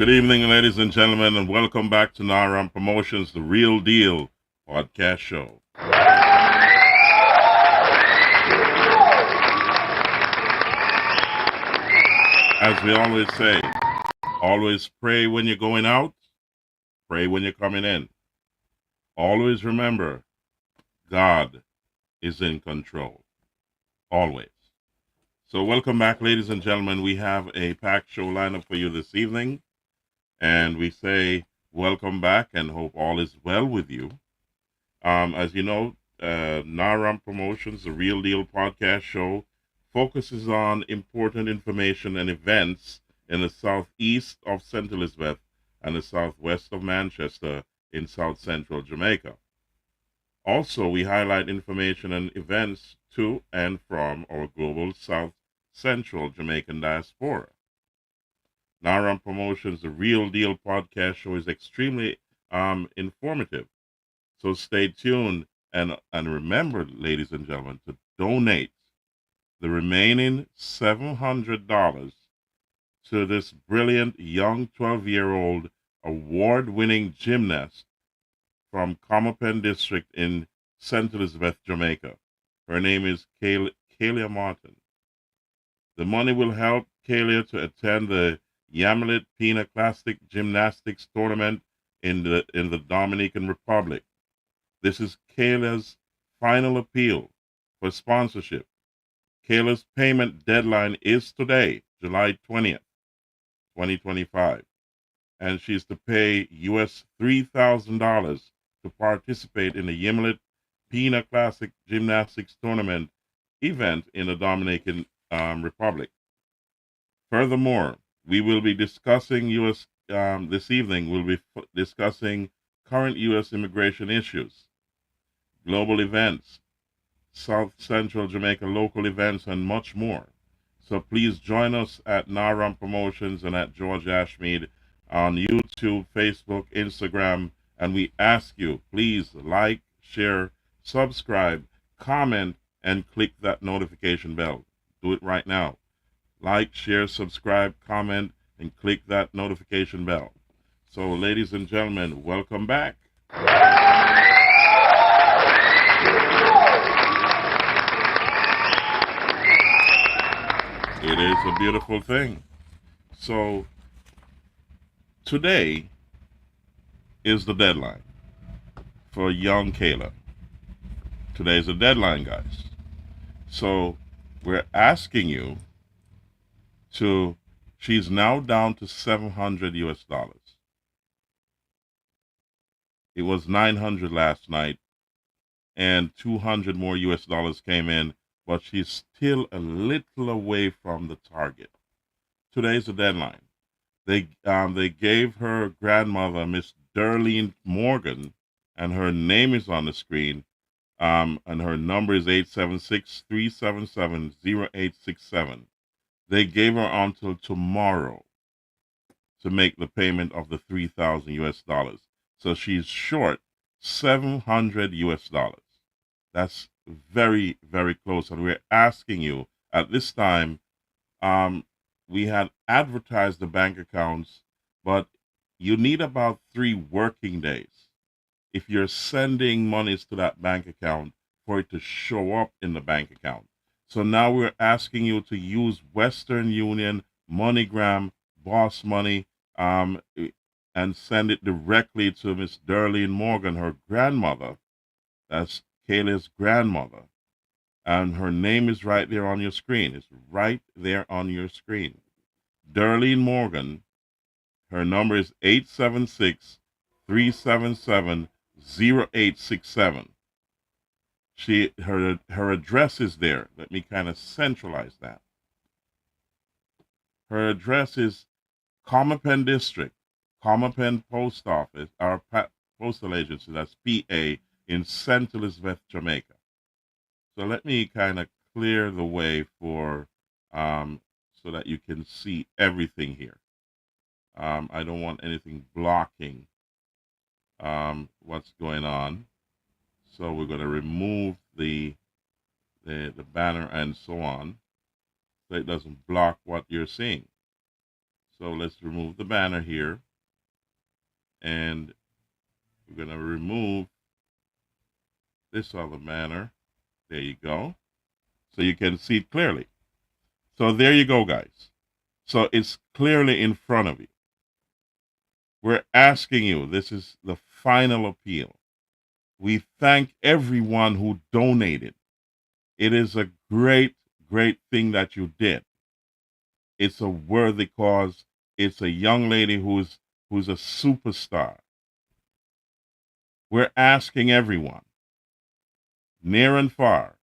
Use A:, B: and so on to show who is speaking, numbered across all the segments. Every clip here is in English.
A: Good evening, ladies and gentlemen, and welcome back to Naram Promotions, the Real Deal podcast show. As we always say, always pray when you're going out, pray when you're coming in. Always remember, God is in control. Always. So welcome back, ladies and gentlemen. We have a packed show lineup for you this evening. And we say welcome back and hope all is well with you. As you know, Naram Promotions, the Real Deal podcast show, focuses on important information and events in the southeast of St. Elizabeth and the southwest of Manchester in South Central Jamaica. Also, we highlight information and events to and from our global South Central Jamaican Diaspora. Naram Promotions, the Real Deal podcast show, is extremely informative. So stay tuned and remember, ladies and gentlemen, to donate the remaining $700 to this brilliant young 12-year-old award-winning gymnast from Comapen District in St. Elizabeth, Jamaica. Her name is Kahaila Martin. The money will help Kahaila to attend the Yamilet Pina Classic Gymnastics Tournament in the Dominican Republic. This is Kahaila's final appeal for sponsorship. Kahaila's payment deadline is today, July 20th, 2025, and she's to pay US $3,000 to participate in the Yamilet Pina Classic Gymnastics Tournament event in the Dominican Republic. Furthermore, we will be discussing this evening, we'll be discussing current U.S. immigration issues, global events, South Central Jamaica local events, and much more. So please join us at Naram Promotions and at George Ashmead on YouTube, Facebook, Instagram, and we ask you, please like, share, subscribe, comment, and click that notification bell. Do it right now. Like, share, subscribe, comment, and click that notification bell. So, ladies and gentlemen, welcome back. It is a beautiful thing. So, today is the deadline for young Kahaila. Today's the deadline, guys. So, we're asking you she's now down to $700 US. It was 900 last night, and 200 more US dollars came in, but she's still a little away from the target. Today's the deadline. They gave her grandmother, Miss Darlene Morgan, and her name is on the screen, and her number is 876-377-0867. They gave her until tomorrow to make the payment of the $3,000 US. So she's short $700 US. That's very, very close. And we're asking you at this time, we had advertised the bank accounts, but you need about 3 working days if you're sending monies to that bank account for it to show up in the bank account. So now we're asking you to use Western Union, MoneyGram, Boss Money, and send it directly to Miss Darlene Morgan, her grandmother. That's Kahaila's grandmother. And her name is right there on your screen. It's right there on your screen. Darlene Morgan, her number is 876-377-0867. Her address is there. Let me kind of centralize that. Her address is Comapen District, Comapen Post Office, our postal agency, that's PA, in St. Elizabeth, Jamaica. So let me kind of clear the way for so that you can see everything here. I don't want anything blocking what's going on. So we're going to remove the banner and so on, so it doesn't block what you're seeing. So let's remove the banner here. And we're going to remove this other banner. There you go. So you can see it clearly. So there you go, guys. So it's clearly in front of you. We're asking you, this is the final appeal. We thank everyone who donated. It is a great, great thing that you did. It's a worthy cause. It's a young lady who's a superstar. We're asking everyone, near and far,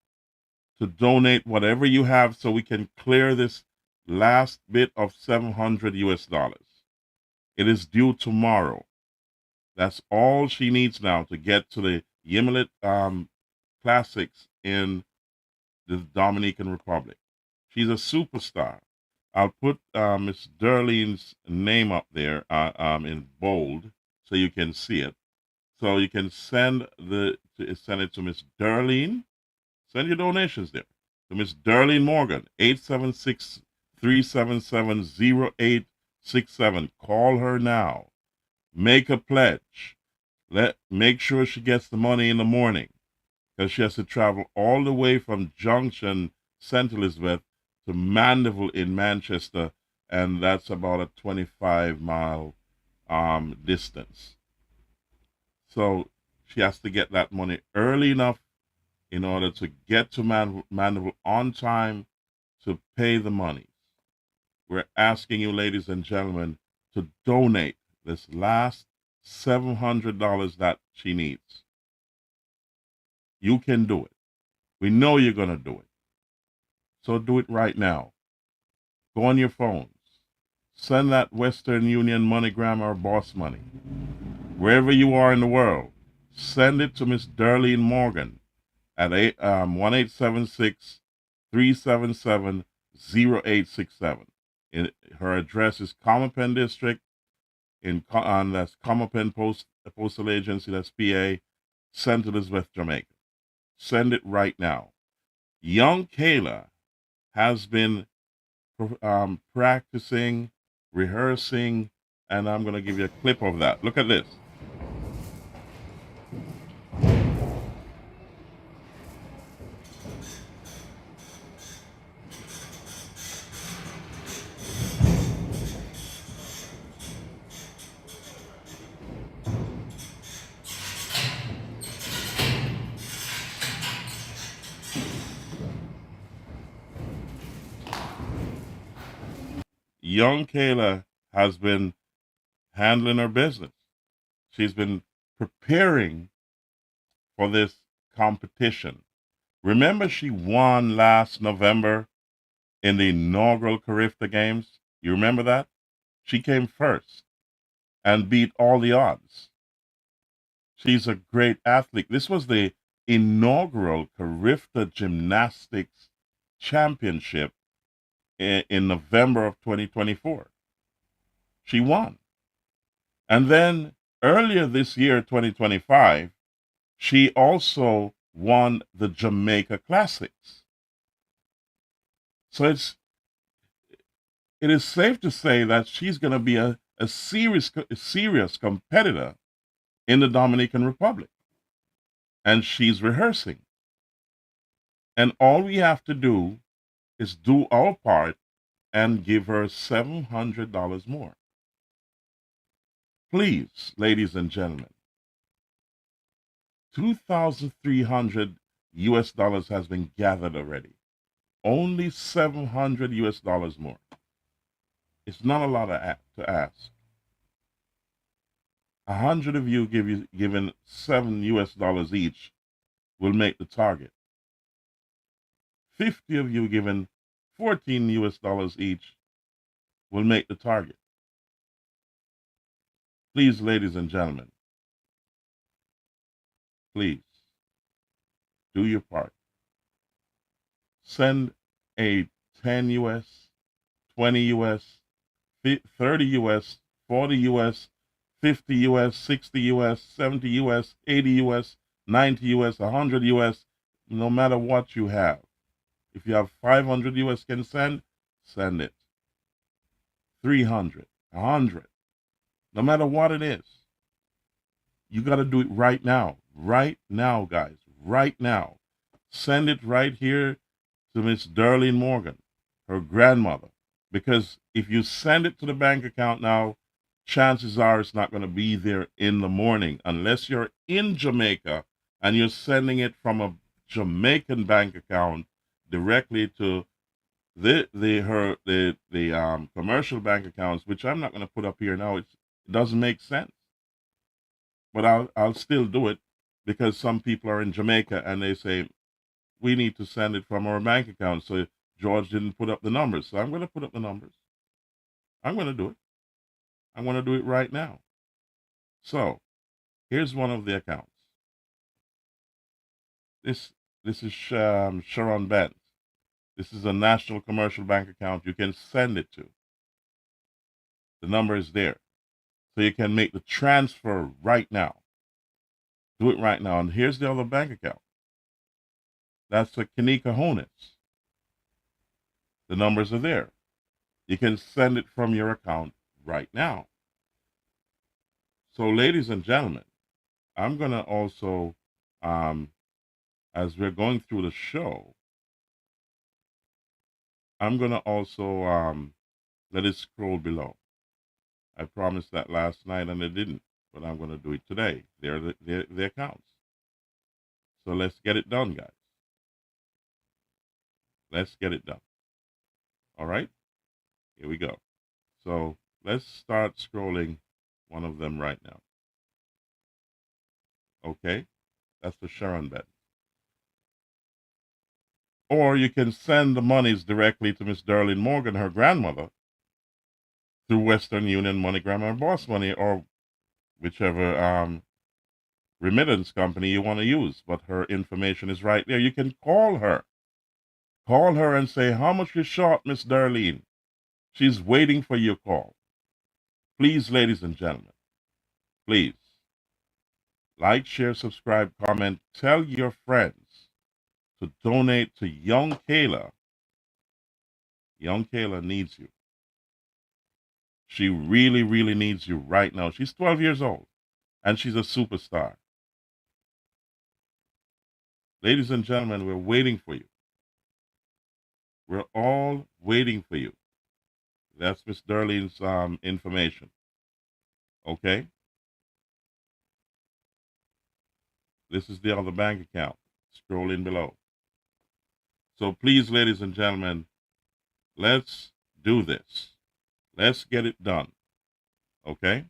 A: to donate whatever you have so we can clear this last bit of 700 US dollars. It is due tomorrow. That's all she needs now to get to the Yimilet Classics in the Dominican Republic. She's a superstar. I'll put Miss Darlene's name up there in bold so you can see it. So you can send it to Miss Darlene. Send your donations there to Miss Darlene Morgan, 876-377-0867. Call her now. Make a pledge. Make sure she gets the money in the morning, because she has to travel all the way from Junction, St. Elizabeth, to Mandeville in Manchester, and that's about a 25-mile distance. So she has to get that money early enough in order to get to Mandeville on time to pay the money. We're asking you, ladies and gentlemen, to donate this last $700 that she needs. You can do it. We know you're going to do it. So do it right now. Go on your phones. Send that Western Union, MoneyGram, or Boss Money. Wherever you are in the world, send it to Miss Darlene Morgan at 1-877-377-0867. Her address is Comapen District, that's Comapen Postal Agency, that's PA, St. Elizabeth, Jamaica. Send it right now. Young Kahaila has been practicing, rehearsing, and I'm going to give you a clip of that. Look at this. Young Kahaila has been handling her business. She's been preparing for this competition. Remember, she won last November in the inaugural Carifta Games? You remember that? She came first and beat all the odds. She's a great athlete. This was the inaugural Carifta Gymnastics Championship in November of 2024. She won. And then earlier this year, 2025, she also won the Jamaica Classics. So it is safe to say that she's going to be a serious competitor in the Dominican Republic. And she's rehearsing. And all we have to do is do our part and give her $700 more. Please, ladies and gentlemen, 2,300 US dollars has been gathered already. Only 700 US dollars more. It's not a lot to ask. 100 of you giving $7 US each will make the target. 50 of you giving $14 US each will make the target. Please, ladies and gentlemen, please do your part. Send a 10 US, 20 US, 30 US, 40 US, 50 US, 60 US, 70 US, 80 US, 90 US, 100 US, no matter what you have. If you have 500 US can send it. 300, 100, no matter what it is. You got to do it right now. Right now, guys. Right now. Send it right here to Miss Darlene Morgan, her grandmother. Because if you send it to the bank account now, chances are it's not going to be there in the morning unless you're in Jamaica and you're sending it from a Jamaican bank account directly to the commercial bank accounts, which I'm not going to put up here now. It doesn't make sense, but I'll still do it because some people are in Jamaica and they say we need to send it from our bank account. So George didn't put up the numbers, so I'm going to put up the numbers. I'm going to do it. I'm going to do it right now. So here's one of the accounts. This is Sharon Benz. This is a national commercial bank account you can send it to. The number is there. So you can make the transfer right now. Do it right now. And here's the other bank account. That's a Kanika Honus. The numbers are there. You can send it from your account right now. So, ladies and gentlemen, I'm going to also, as we're going through the show, I'm going to also let it scroll below. I promised that last night and it didn't, but I'm going to do it today. They're the accounts. So let's get it done, guys. Let's get it done. All right? Here we go. So let's start scrolling one of them right now. Okay? That's the Sharon bet. Or you can send the monies directly to Miss Darlene Morgan, her grandmother, through Western Union, MoneyGram, or Boss Money, or whichever remittance company you want to use. But her information is right there. You can call her. Call her and say, how much you short, Miss Darlene? She's waiting for your call. Please, ladies and gentlemen, please like, share, subscribe, comment, tell your friends to donate to young Kahaila. Young Kahaila needs you. She really, really needs you right now. She's 12 years old and she's a superstar. Ladies and gentlemen, we're waiting for you. We're all waiting for you. That's Miss Darlene's information. Okay? This is the other bank account. Scroll in below. So please, ladies and gentlemen, let's do this. Let's get it done. Okay?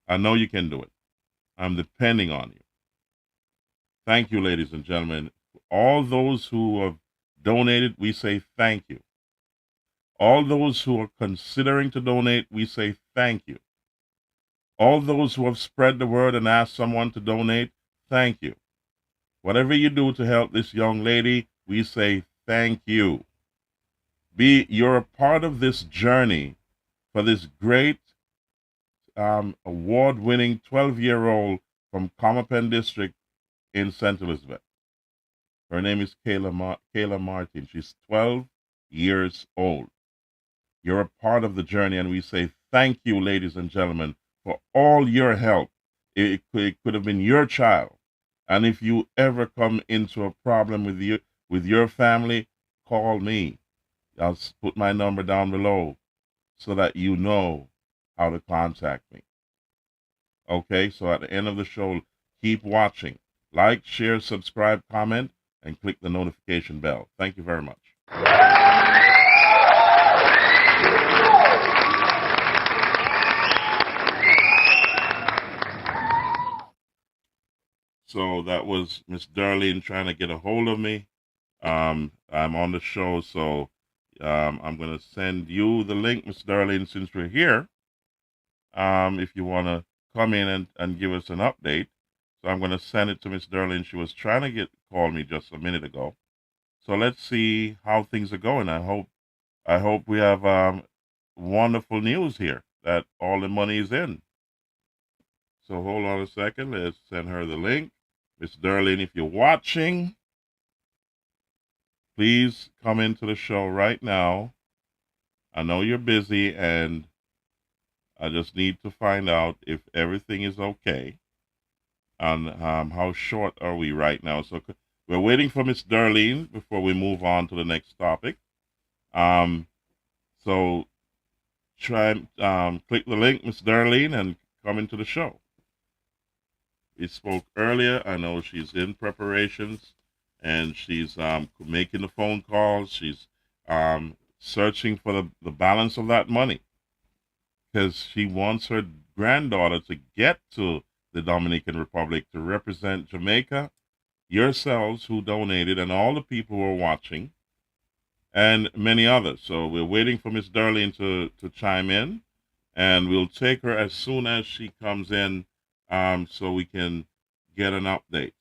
A: I know you can do it. I'm depending on you. Thank you, ladies and gentlemen. All those who have donated, we say thank you. All those who are considering to donate, we say thank you. All those who have spread the word and asked someone to donate, thank you. Whatever you do to help this young lady, we say thank you. You're a part of this journey for this great award-winning 12-year-old from Comapen District in St. Elizabeth. Her name is Kahaila Martin. She's 12 years old. You're a part of the journey, and we say thank you, ladies and gentlemen, for all your help. It could have been your child. And if you ever come into a problem with your family, call me. I'll put my number down below so that you know how to contact me. Okay, so at the end of the show, keep watching. Like, share, subscribe, comment, and click the notification bell. Thank you very much. So that was Miss Darlene trying to get a hold of me. I'm on the show, so I'm going to send you the link, Miss Darlene, since we're here. If you want to come in and give us an update. So I'm going to send it to Miss Darlene. She was trying to call me just a minute ago. So let's see how things are going. I hope we have wonderful news here that all the money is in. So hold on a second. Let's send her the link. Miss Darlene, if you're watching, please come into the show right now. I know you're busy and I just need to find out if everything is okay. And how short are we right now? So we're waiting for Miss Darlene before we move on to the next topic. So try click the link, Miss Darlene, and come into the show. We spoke earlier. I know she's in preparations, and she's making the phone calls. She's searching for the balance of that money because she wants her granddaughter to get to the Dominican Republic to represent Jamaica, yourselves who donated, and all the people who are watching, and many others. So we're waiting for Miss Darlene to chime in, and we'll take her as soon as she comes in, so we can get an update.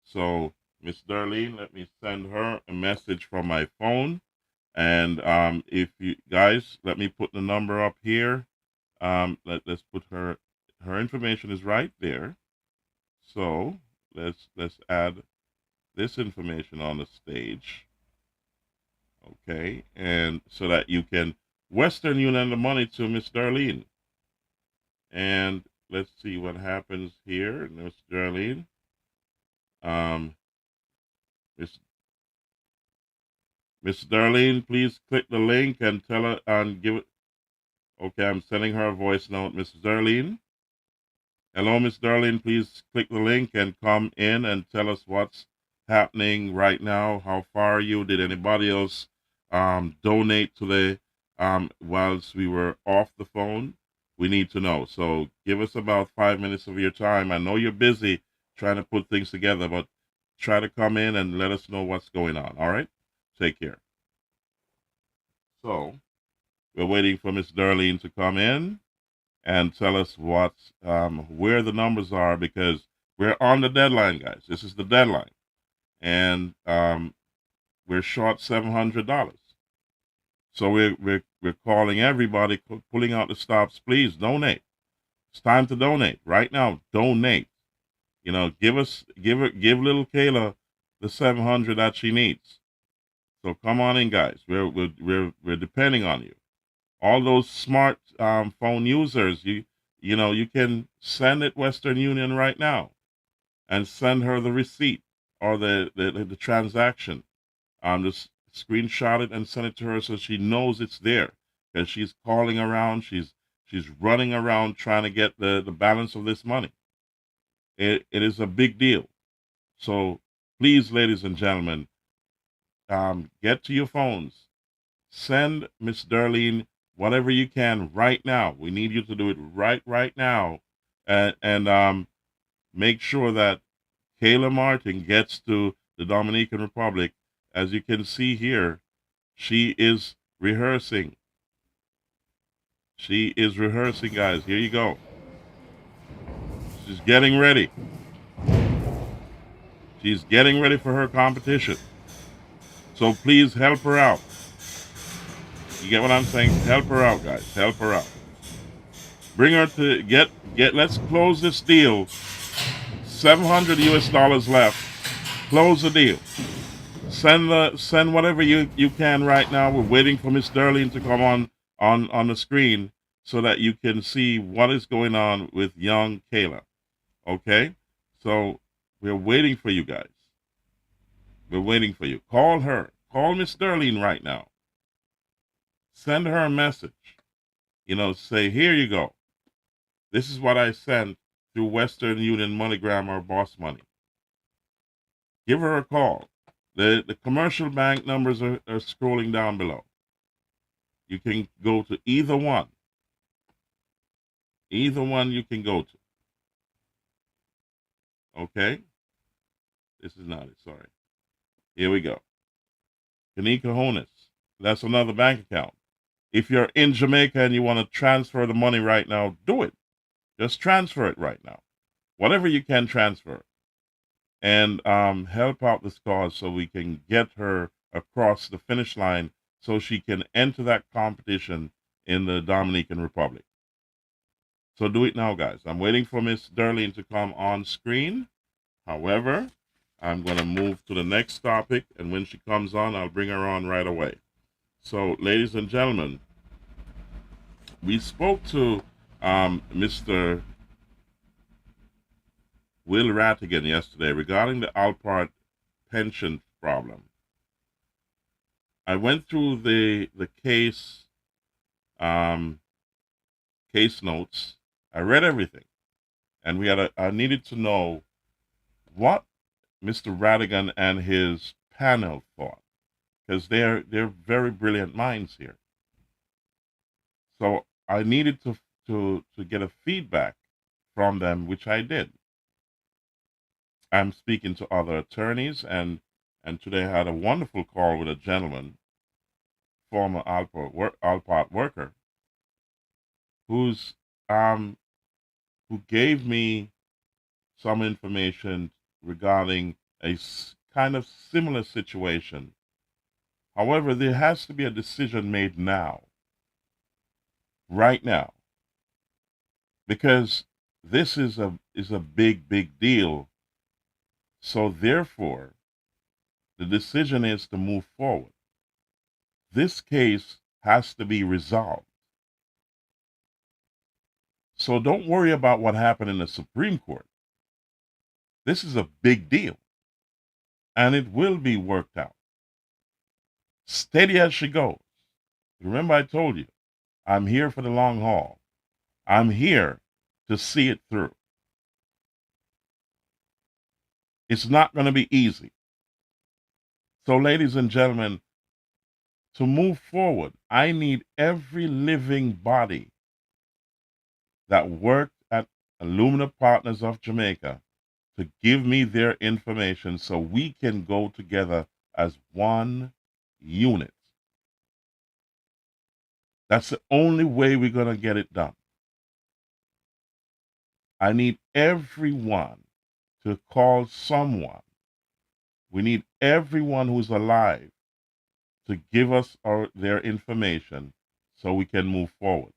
A: So Miss Darlene, let me send her a message from my phone, and if you guys let me put the number up here. Let's put her information is right there. So let's add this information on the stage. Okay, and so that you can Western Union the money to Miss Darlene. And let's see what happens here, Miss Darlene. Miss Darlene, please click the link and tell her and give it. Okay, I'm sending her a voice note, Miss Darlene. Hello, Miss Darlene. Please click the link and come in and tell us what's happening right now. How far are you? Did anybody else donate today whilst we were off the phone? We need to know. So give us about 5 minutes of your time. I know you're busy trying to put things together, but try to come in and let us know what's going on. All right? Take care. So we're waiting for Miss Darlene to come in and tell us what's where the numbers are, because we're on the deadline, guys. This is the deadline, and we're short $700. So we're calling everybody, pulling out the stops. Please donate. It's time to donate right now. Donate. You know, give little Kayla the 700 that she needs. So come on in, guys. We're depending on you. All those smart phone users, you can send it Western Union right now and send her the receipt or the transaction. Just screenshot it and send it to her so she knows it's there, because she's calling around, she's running around trying to get the balance of this money. It is a big deal. So please, ladies and gentlemen, get to your phones. Send Miss Darlene whatever you can right now. We need you to do it right now, and make sure that Kayla Martin gets to the Dominican Republic. As you can see here, she is rehearsing. She is rehearsing, guys. Here you go. She's getting ready. She's getting ready for her competition. So please help her out. You get what I'm saying? Help her out, guys. Help her out. Bring her to get. Let's close this deal. $700 US left. Close the deal. Send whatever you can right now. We're waiting for Miss Darlene to come on the screen so that you can see what is going on with young Kayla. Okay? So we're waiting for you guys. We're waiting for you. Call her. Call Miss Darlene right now. Send her a message. Say, here you go. This is what I sent through Western Union, MoneyGram, or Boss Money. Give her a call. The commercial bank numbers are scrolling down below. You can go to either one. Either one you can go to. Okay? This is not it, sorry. Here we go. Kahaila. That's another bank account. If you're in Jamaica and you want to transfer the money right now, do it. Just transfer it right now. Whatever you can transfer. And help out this cause so we can get her across the finish line so she can enter that competition in the Dominican Republic. So do it now, guys. I'm waiting for Miss Darlene to come on screen. However, I'm going to move to the next topic, and when she comes on, I'll bring her on right away. So, ladies and gentlemen, we spoke to Mr. Will Rattigan yesterday regarding the Alpart pension problem. I went through the case case notes. I read everything, and I needed to know what Mr. Rattigan and his panel thought, because they're very brilliant minds here. So I needed to get a feedback from them, which I did. I'm speaking to other attorneys, and today I had a wonderful call with a gentleman, former Alpart worker, who's who gave me some information regarding a kind of similar situation. However, there has to be a decision made now, right now, because this is a big deal. So therefore, the decision is to move forward. This case has to be resolved. So don't worry about what happened in the Supreme Court. This is a big deal, and it will be worked out. Steady as she goes. Remember, I told you, I'm here for the long haul. I'm here to see it through. It's not going to be easy. So, ladies and gentlemen, to move forward, I need every living body that worked at Alumina Partners of Jamaica to give me their information so we can go together as one unit. That's the only way we're going to get it done. I need everyone to call someone. We need everyone who's alive to give us their information so we can move forward.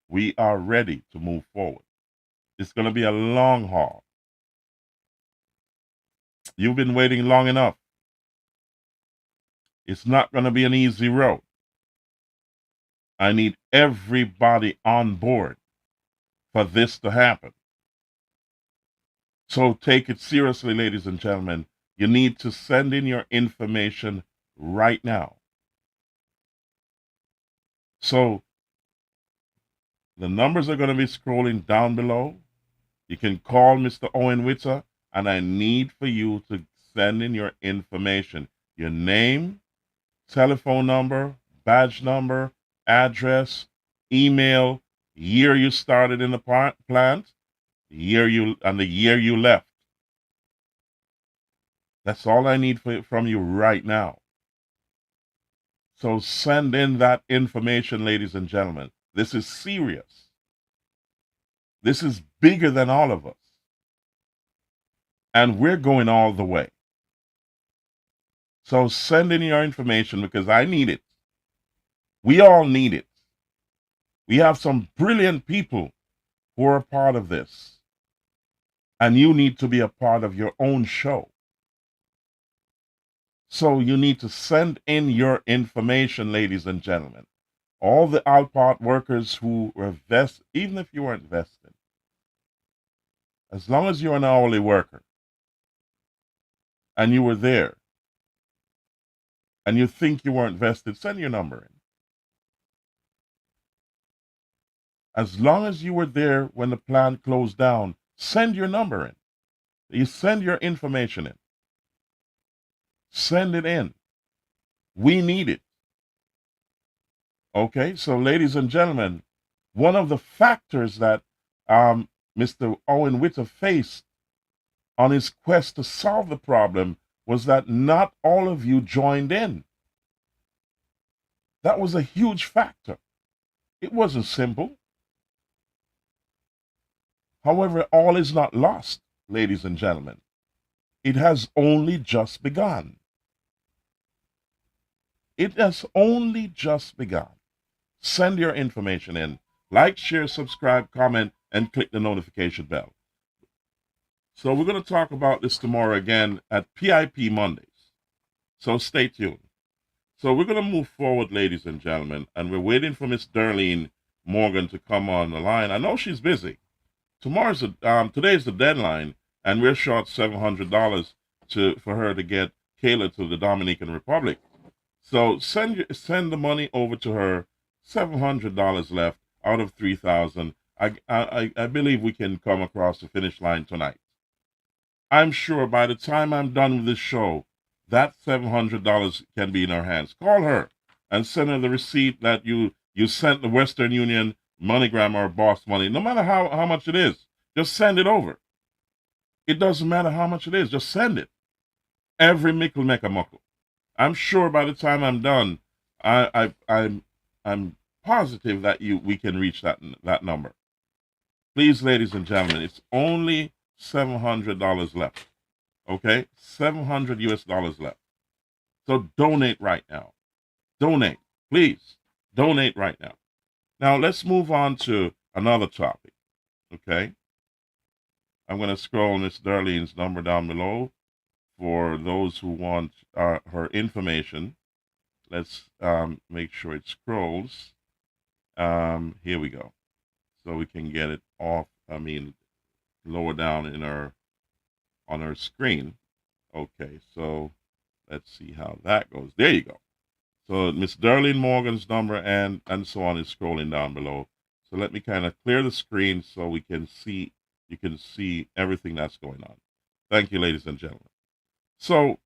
A: We are ready to move forward. It's going to be a long haul. You've been waiting long enough. It's not going to be an easy road. I need everybody on board for this to happen. So take it seriously, ladies and gentlemen. You need to send in your information right now. So the numbers are going to be scrolling down below. You can call Mr. Owen Witter, and I need for you to send in your information, your name, telephone number, badge number, address, email, year you started in the plant, the year you left. That's all I need from you right now. So send in that information, ladies and gentlemen. This is serious. This is bigger than all of us. And we're going all the way. So send in your information because I need it. We all need it. We have some brilliant people who are a part of this. And you need to be a part of your own show. So you need to send in your information, ladies and gentlemen. All the Alpart workers who were vested, even if you weren't vested, as long as you're an hourly worker and you were there and you think you weren't vested, send your number in. As long as you were there when the plant closed down, send your number in. You send your information in. Send it in. We need it. Okay, so ladies and gentlemen, one of the factors that Mr. Owen Witter faced on his quest to solve the problem was that not all of you joined in. That was a huge factor. It wasn't simple. However, all is not lost, ladies and gentlemen. It has only just begun. It has only just begun. Send your information in. Like, share, subscribe, comment, and click the notification bell. So we're going to talk about this tomorrow again at PIP Mondays. So stay tuned. So we're going to move forward, ladies and gentlemen, and we're waiting for Miss Darlene Morgan to come on the line. I know she's busy. Today's the deadline, and we're short $700 for her to get Kayla to the Dominican Republic. So send the money over to her. $700 left out of 3,000. I believe we can come across the finish line tonight. I'm sure by the time I'm done with this show, that $700 can be in her hands. Call her and send her the receipt that you sent the Western Union MoneyGram or Boss Money. No matter how much it is, just send it over. It doesn't matter how much it is, just send it. Every mickle make a muckle. I'm sure by the time I'm done, I'm positive that we can reach that number. Please, ladies and gentlemen, it's only $700 left. Okay, $700 left. So donate right now. Donate, please. Donate right now. Now let's move on to another topic. Okay, I'm going to scroll Miss Darlene's number down below for those who want her information. Let's make sure it scrolls. Here we go. So we can get it off. Lower down on her screen. Okay, so let's see how that goes. There you go. So Miss Darlene Morgan's number and so on is scrolling down below. So let me kind of clear the screen so you can see everything that's going on. Thank you, ladies and gentlemen. So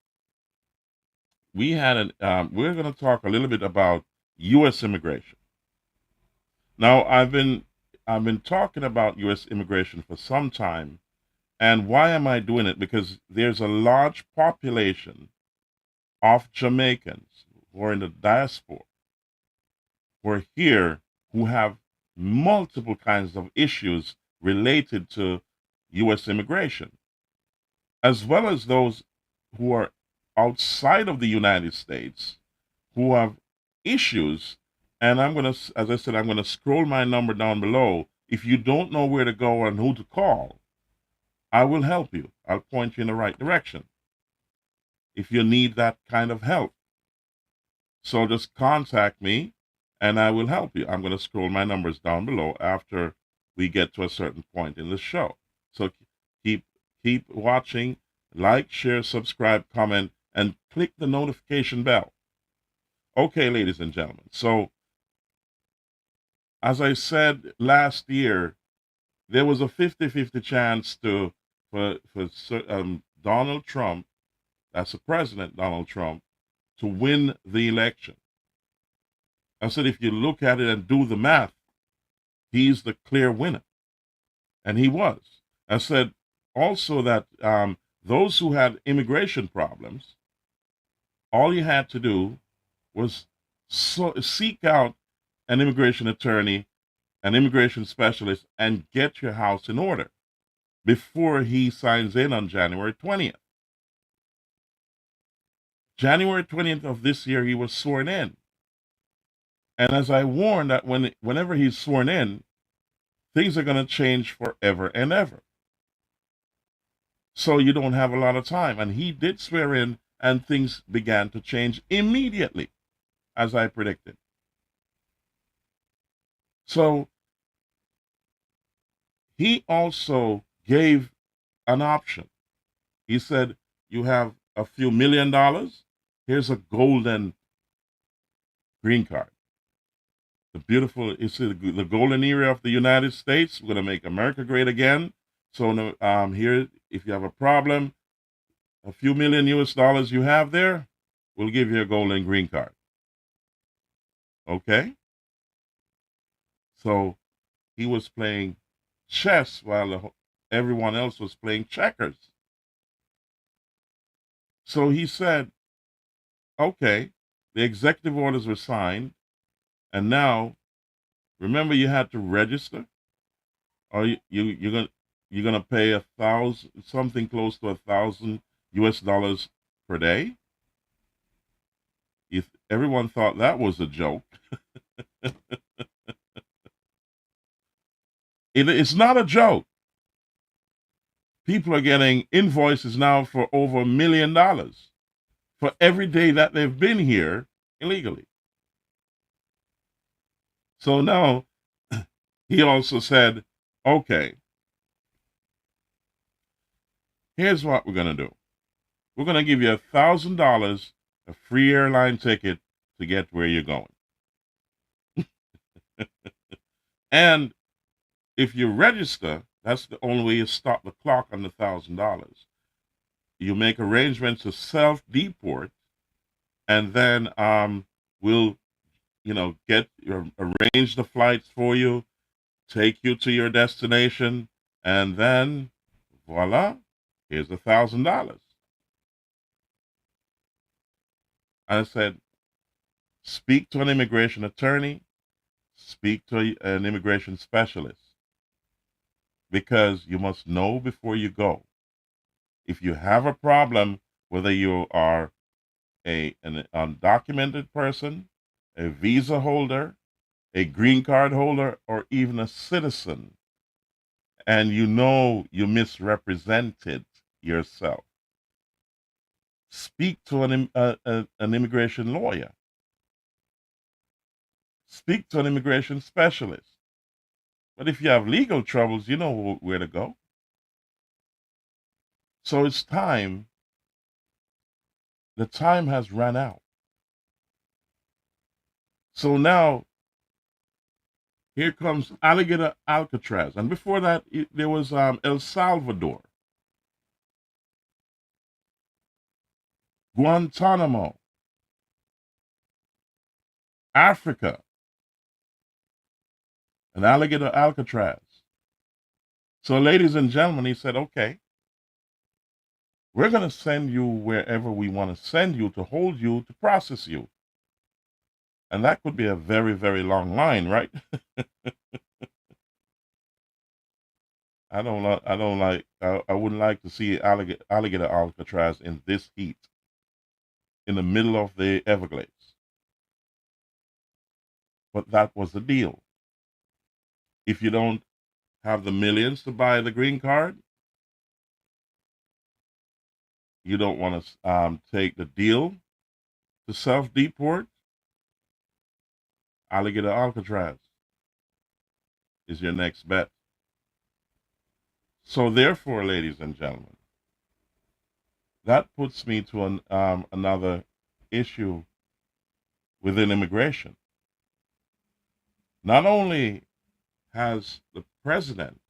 A: we're going to talk a little bit about U.S. immigration. Now, I've been talking about U.S. immigration for some time, and why am I doing it? Because there's a large population of Jamaicans who are in the diaspora, who are here, who have multiple kinds of issues related to U.S. immigration, as well as those who are outside of the United States who have issues. And as I said, I'm going to scroll my number down below. If you don't know where to go and who to call, I will help you. I'll point you in the right direction if you need that kind of help. So just contact me and I will help you. I'm going to scroll my numbers down below after we get to a certain point in the show. So keep watching, like, share, subscribe, comment, and click the notification bell. Okay, ladies and gentlemen. So as I said last year, there was a 50-50 chance for Donald Trump, that's the president, Donald Trump, to win the election. I said, if you look at it and do the math, he's the clear winner. And he was. I said also that those who had immigration problems, all you had to do was seek out an immigration attorney, an immigration specialist, and get your house in order before he signs in on January 20th. January 20th of this year, he was sworn in. And as I warned that whenever he's sworn in, things are going to change forever and ever. So you don't have a lot of time. And he did swear in, and things began to change immediately, as I predicted. So he also gave an option. He said, you have a few $1 million. Here's a golden green card. The beautiful, it's the golden era of the United States. We're going to make America great again. So here, if you have a problem, a few million US you have there, we'll give you a golden green card. Okay? So he was playing chess while everyone else was playing checkers. So he said, okay, the executive orders were signed, and now, remember, you had to register, or you're gonna pay something close to $1,000 US per day. If everyone thought that was a joke, it's not a joke. People are getting invoices now for over $1 million for every day that they've been here illegally. So now He also said, okay, here's what we're going to do. We're going to give you $1,000, a free airline ticket to get where you're going. And if you register, that's the only way you stop the clock on the $1,000. You make arrangements to self-deport, and then we'll, get arrange the flights for you, take you to your destination, and then voila, here's $1,000. I said, speak to an immigration attorney, speak to an immigration specialist, because you must know before you go. If you have a problem, whether you are an undocumented person, a visa holder, a green card holder, or even a citizen, and you misrepresented yourself, speak to an immigration lawyer, speak to an immigration specialist. But if you have legal troubles, you know where to go. So it's time. The time has run out. So now here comes Alligator Alcatraz. And before that, there was El Salvador, Guantanamo, Africa, and Alligator Alcatraz. So, ladies and gentlemen, he said, okay, we're going to send you wherever we want to send you to hold you, to process you. And that could be a very, very long line, right? I wouldn't like to see alligator Alcatraz in this heat, in the middle of the Everglades. But that was the deal. If you don't have the millions to buy the green card, you don't want to take the deal to self-deport, alligator Alcatraz is your next bet. So therefore, ladies and gentlemen, that puts me to another issue within immigration. Not only has the president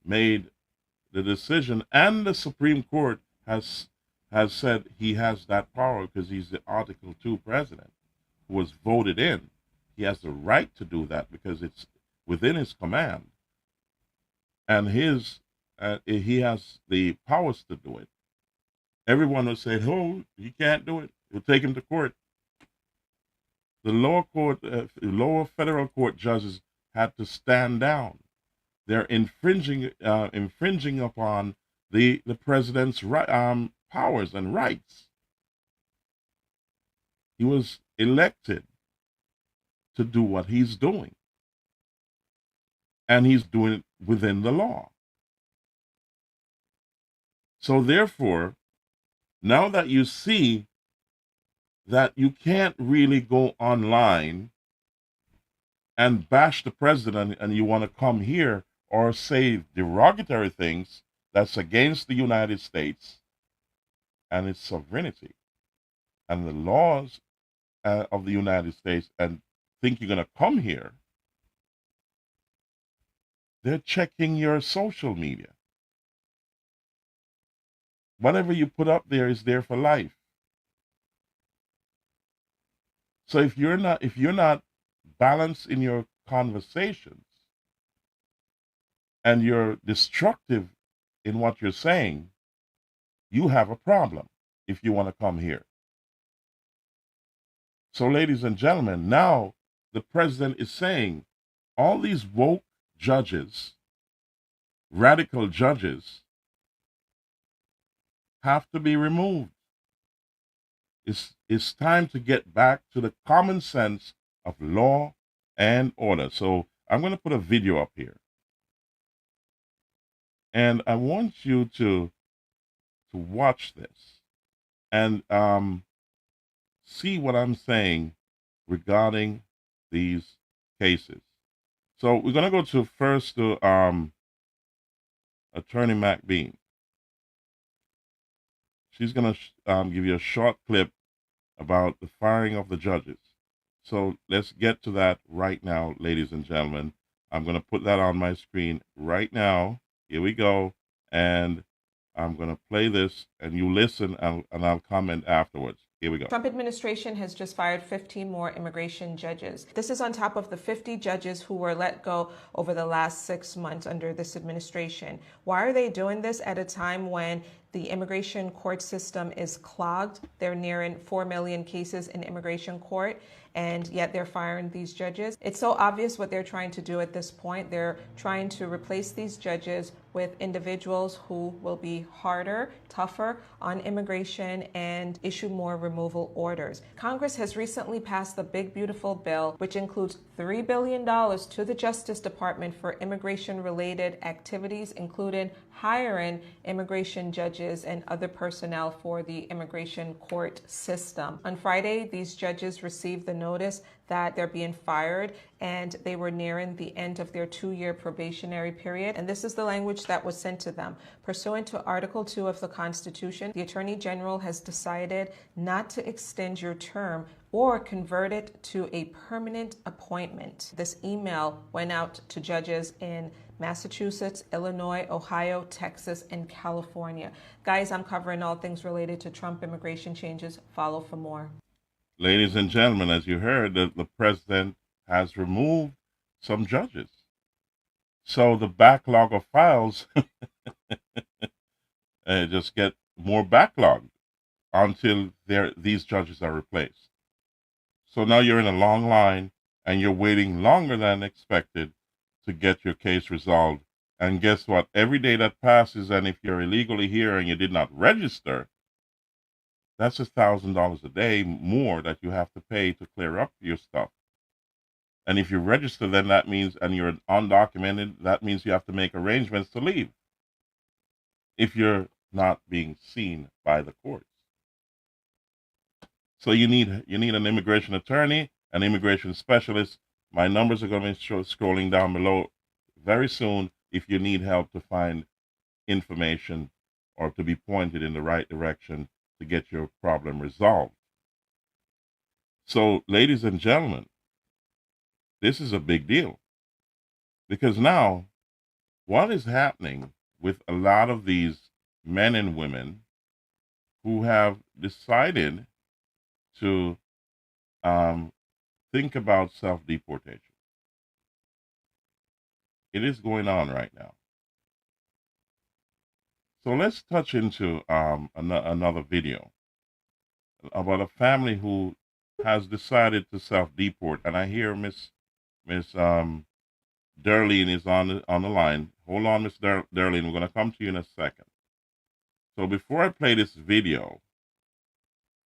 A: made the decision, and the Supreme Court has said he has that power because he's the Article 2 president who was voted in. He has the right to do that because it's within his command, and he has the powers to do it. Everyone will say, "Oh, he can't do it. We'll take him to court." The lower federal court judges had to stand down. They're infringing upon the president's powers and rights. He was elected to do what he's doing, and he's doing it within the law. So therefore, now that you see that you can't really go online and bash the president, and you want to come here or say derogatory things that's against the United States and its sovereignty and the laws of the United States, and think you're going to come here, they're checking your social media. Whatever you put up there is there for life. So if you're not balanced in your conversations, and you're destructive in what you're saying, you have a problem if you want to come here. So, ladies and gentlemen, now the president is saying all these woke judges, radical judges, have to be removed. It's time to get back to the common sense of law and order. So I'm going to put a video up here. And I want you to watch this and see what I'm saying regarding these cases. So we're gonna go to first to Attorney McBean. She's gonna give you a short clip about the firing of the judges. So let's get to that right now, ladies and gentlemen. I'm gonna put that on my screen right now. Here we go, and I'm gonna play this, and you listen, and I'll comment afterwards. Here we go.
B: Trump administration has just fired 15 more immigration judges. This is on top of the 50 judges who were let go over the last 6 months under this administration. Why are they doing this at a time when the immigration court system is clogged? They're nearing 4 million cases in immigration court, and yet they're firing these judges. It's so obvious what they're trying to do at this point. They're trying to replace these judges with individuals who will be harder, tougher on immigration and issue more removal orders. Congress has recently passed the Big Beautiful Bill, which includes $3 billion to the Justice Department for immigration-related activities, including hiring immigration judges and other personnel for the immigration court system. On Friday, these judges received the notice that they're being fired, and they were nearing the end of their 2-year probationary period. And this is the language that was sent to them. Pursuant to Article 2 of the Constitution, the Attorney General has decided not to extend your term or convert it to a permanent appointment. This email went out to judges in Massachusetts, Illinois, Ohio, Texas, and California. Guys, I'm covering all things related to Trump immigration changes. Follow for more.
A: Ladies and gentlemen, as you heard, the president has removed some judges. So the backlog of files just get more backlogged until these judges are replaced. So now you're in a long line and you're waiting longer than expected to get your case resolved. And guess what? Every day that passes, and if you're illegally here and you did not register, that's $1,000 a day more that you have to pay to clear up your stuff. And if you register, then that means, and you're undocumented, that means you have to make arrangements to leave if you're not being seen by the courts. So you need an immigration attorney, an immigration specialist. My numbers are going to be scrolling down below very soon if you need help to find information or to be pointed in the right direction to get your problem resolved. So, ladies and gentlemen, this is a big deal, because now what is happening with a lot of these men and women who have decided to think about self-deportation? It is going on right now. So let's touch into another video about a family who has decided to self-deport, and I hear Miss Darlene is on the line. Hold on, Miss Darlene. We're going to come to you in a second. So before I play this video,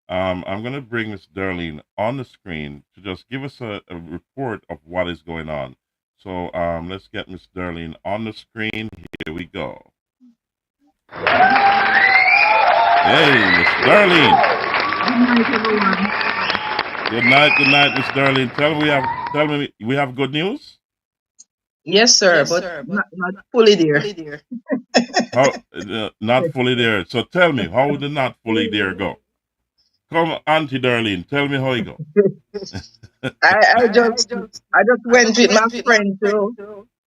A: I'm going to bring Miss Darlene on the screen to just give us a report of what is going on. So let's get Miss Darlene on the screen. Here we go. Hey, Miss Darlene. Good night, Miss Darlene. Tell me we have good news.
C: Yes, sir, but not fully there.
A: How not fully there? So tell me, how did not fully there go? Come, Auntie Darlene, tell me how it go.
C: I just went with my friend to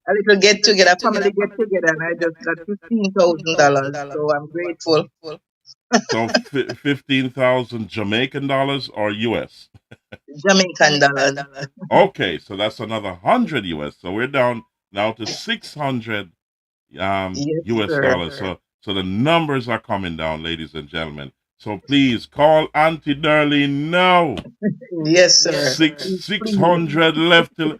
C: a little get together, family get together, and I just got $15,000. So I'm grateful.
A: So 15,000 Jamaican dollars or US?
C: Jamaican dollars.
A: Okay, so that's another 100 US. So we're down now to 600
C: Yes,
A: US
C: sir.
A: dollars. So the numbers are coming down, ladies and gentlemen. So please call Auntie Darlene now.
C: Yes, sir.
A: 600 left till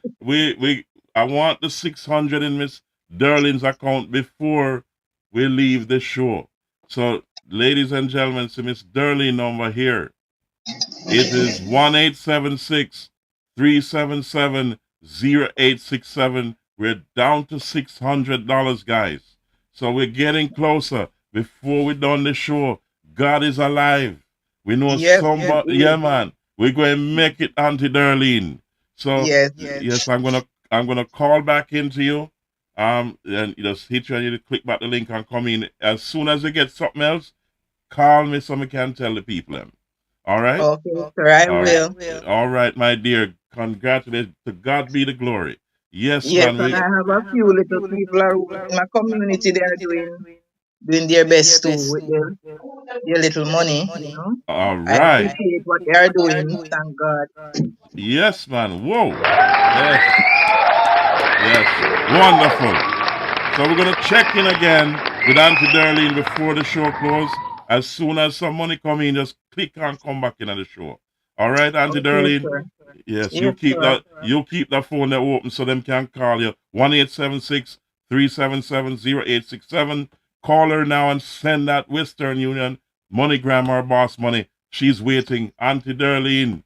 A: I want the 600 in Miss Darlene's account before we leave the show. So, ladies and gentlemen, so Miss Darlene number here. It is 1-877-377-0867. We're down to $600, guys. So we're getting closer. Before we done the show, God is alive. We know somebody. Yeah, man. We're going to make it, Auntie Darlene. So yes, I'm gonna I'm gonna call back into you. And you just hit you and you click back the link and come in. As soon as you get something else, call me so I can tell the people them. All right?
C: Okay, sir, I
A: All right.
C: will.
A: All right, my dear. Congratulations. To God be the glory. Yes,
C: Yes,
A: man.
C: and I have a few little people in my community. They are doing their best too with their little money.
A: All
C: I
A: right.
C: appreciate what they are doing. Thank God.
A: Yes, man. Whoa. Yes. Yes. Wonderful. So we're gonna check in again with Auntie Darlene before the show closes. As soon as some money come in, just click and come back in on the show. All right, Auntie
C: Okay,
A: Darlene.
C: sir.
A: Yes,
C: Yes, sir.
A: you keep that phone there open so them can call you. 1-876-377-0867. Call her now and send that Western Union MoneyGram or Boss Money. She's waiting. Auntie Darlene,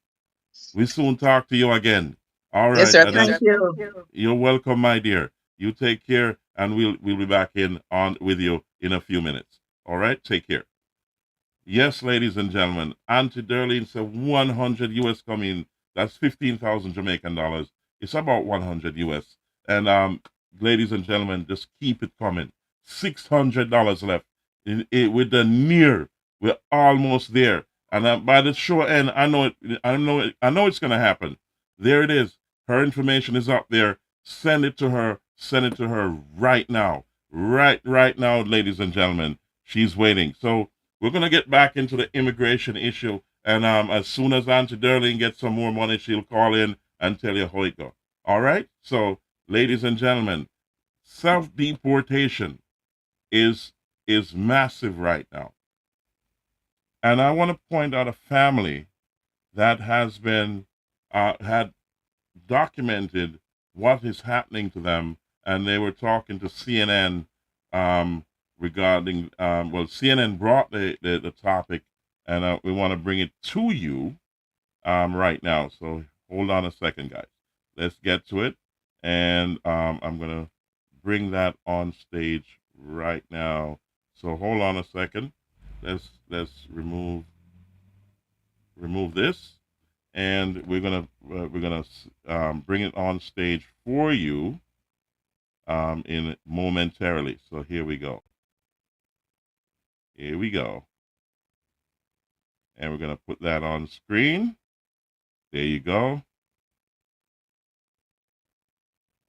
A: we soon talk to you again. All
C: Yes,
A: right.
C: sir. Thank you.
A: You're welcome, my dear. You take care, and we'll be back in on with you in a few minutes. All right. Take care. Yes, ladies and gentlemen, Auntie Darlene said 100 US coming. That's 15,000 Jamaican dollars. It's about 100 US. And ladies and gentlemen, just keep it coming. $600 left. With the near, we're almost there. And by the show end, I know it's gonna happen. There it is. Her information is up there. Send it to her. Send it to her right now. Right now, ladies and gentlemen. She's waiting. So we're going to get back into the immigration issue. And as soon as Auntie Darlene gets some more money, she'll call in and tell you how it goes. All right? So, ladies and gentlemen, self-deportation is massive right now. And I want to point out a family that has been, had documented what is happening to them. And they were talking to CNN regarding, CNN brought the topic, and we want to bring it to you right now. So hold on a second, guys. Let's get to it. And I'm going to bring that on stage right now. So hold on a second. Let's remove this. And we're gonna bring it on stage for you in momentarily. So here we go. Here we go. And we're going to put that on screen. There you go.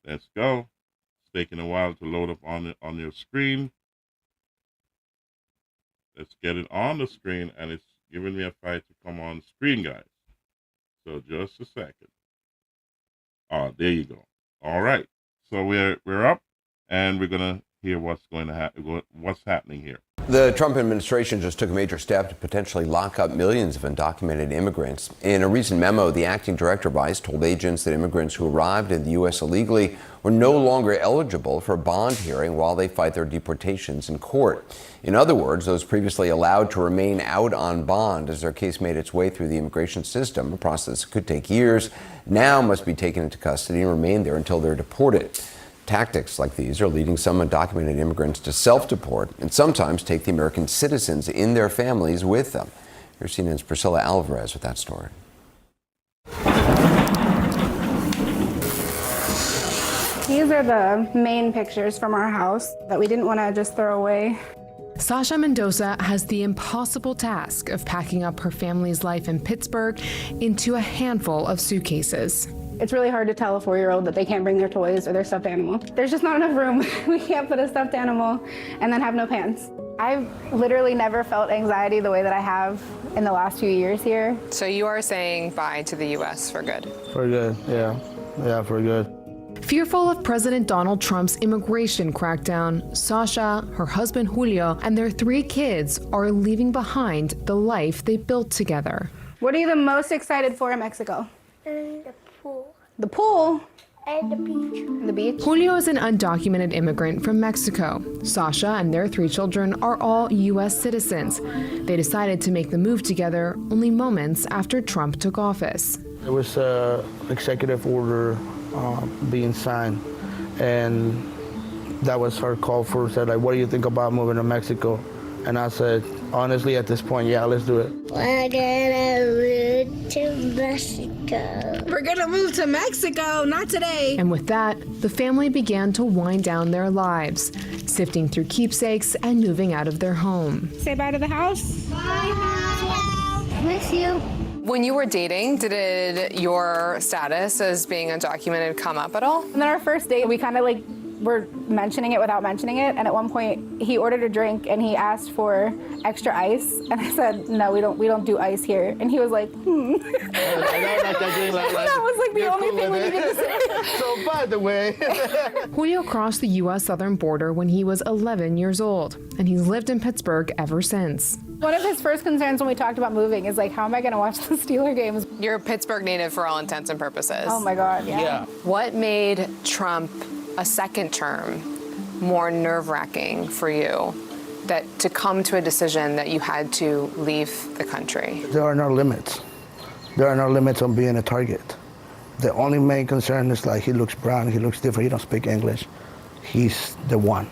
A: Let's go. It's taking a while to load up on your screen. Let's get it on the screen, and it's giving me a fight to come on screen, guys. So just a second. Oh, there you go. All right. So we're up, and we're going to hear what's happening here.
D: The Trump administration just took a major step to potentially lock up millions of undocumented immigrants. In a recent memo, the acting director of ICE told agents that immigrants who arrived in the U.S. illegally were no longer eligible for a bond hearing while they fight their deportations in court. In other words, those previously allowed to remain out on bond as their case made its way through the immigration system, a process that could take years, now must be taken into custody and remain there until they're deported. Tactics like these are leading some undocumented immigrants to self-deport and sometimes take the American citizens in their families with them. Here's CNN's Priscilla Alvarez with that story.
E: These are the main pictures from our house that we didn't want to just throw away.
F: Sasha Mendoza has the impossible task of packing up her family's life in Pittsburgh into a handful of suitcases.
E: It's really hard to tell a 4-year-old that they can't bring their toys or their stuffed animal. There's just not enough room. We can't put a stuffed animal and then have no pants. I've literally never felt anxiety the way that I have in the last few years here.
G: So you are saying bye to the U.S. for good?
H: For good, yeah. Yeah, for good.
F: Fearful of President Donald Trump's immigration crackdown, Sasha, her husband Julio, and their 3 kids are leaving behind the life they built together.
E: What are you the most excited for in Mexico?
I: The pool.
E: The pool?
I: And the beach.
E: The beach?
F: Julio is an undocumented immigrant from Mexico. Sasha and their 3 children are all U.S. citizens. They decided to make the move together only moments after Trump took office.
H: There was an executive order being signed, and that was her call for, said, like, what do you think about moving to Mexico? And I said, Honestly, at this point, yeah, let's do it.
I: We're gonna move to Mexico.
E: We're gonna move to Mexico, not today.
F: And with that, the family began to wind down their lives, sifting through keepsakes and moving out of their home.
E: Say bye to the house.
I: Bye. Miss you.
G: When you were dating, did your status as being undocumented come up at all?
E: And then our first date, we kind of like were mentioning it without mentioning it. And at one point, he ordered a drink and he asked for extra ice. And I said, no, we don't do ice here. And he was like, That was like the only thing we needed to say.
H: So, by the way.
F: Julio crossed the U.S. southern border when he was 11 years old, and he's lived in Pittsburgh ever since.
E: One of his first concerns when we talked about moving is like, how am I going to watch the Steeler games?
G: You're a Pittsburgh native for all intents and purposes.
E: Oh my God, yeah.
G: What made Trump a second term more nerve-wracking for you, that to come to a decision that you had to leave the country?
H: There are no limits. There are no limits on being a target. The only main concern is like he looks brown, he looks different, he don't speak English. He's the one.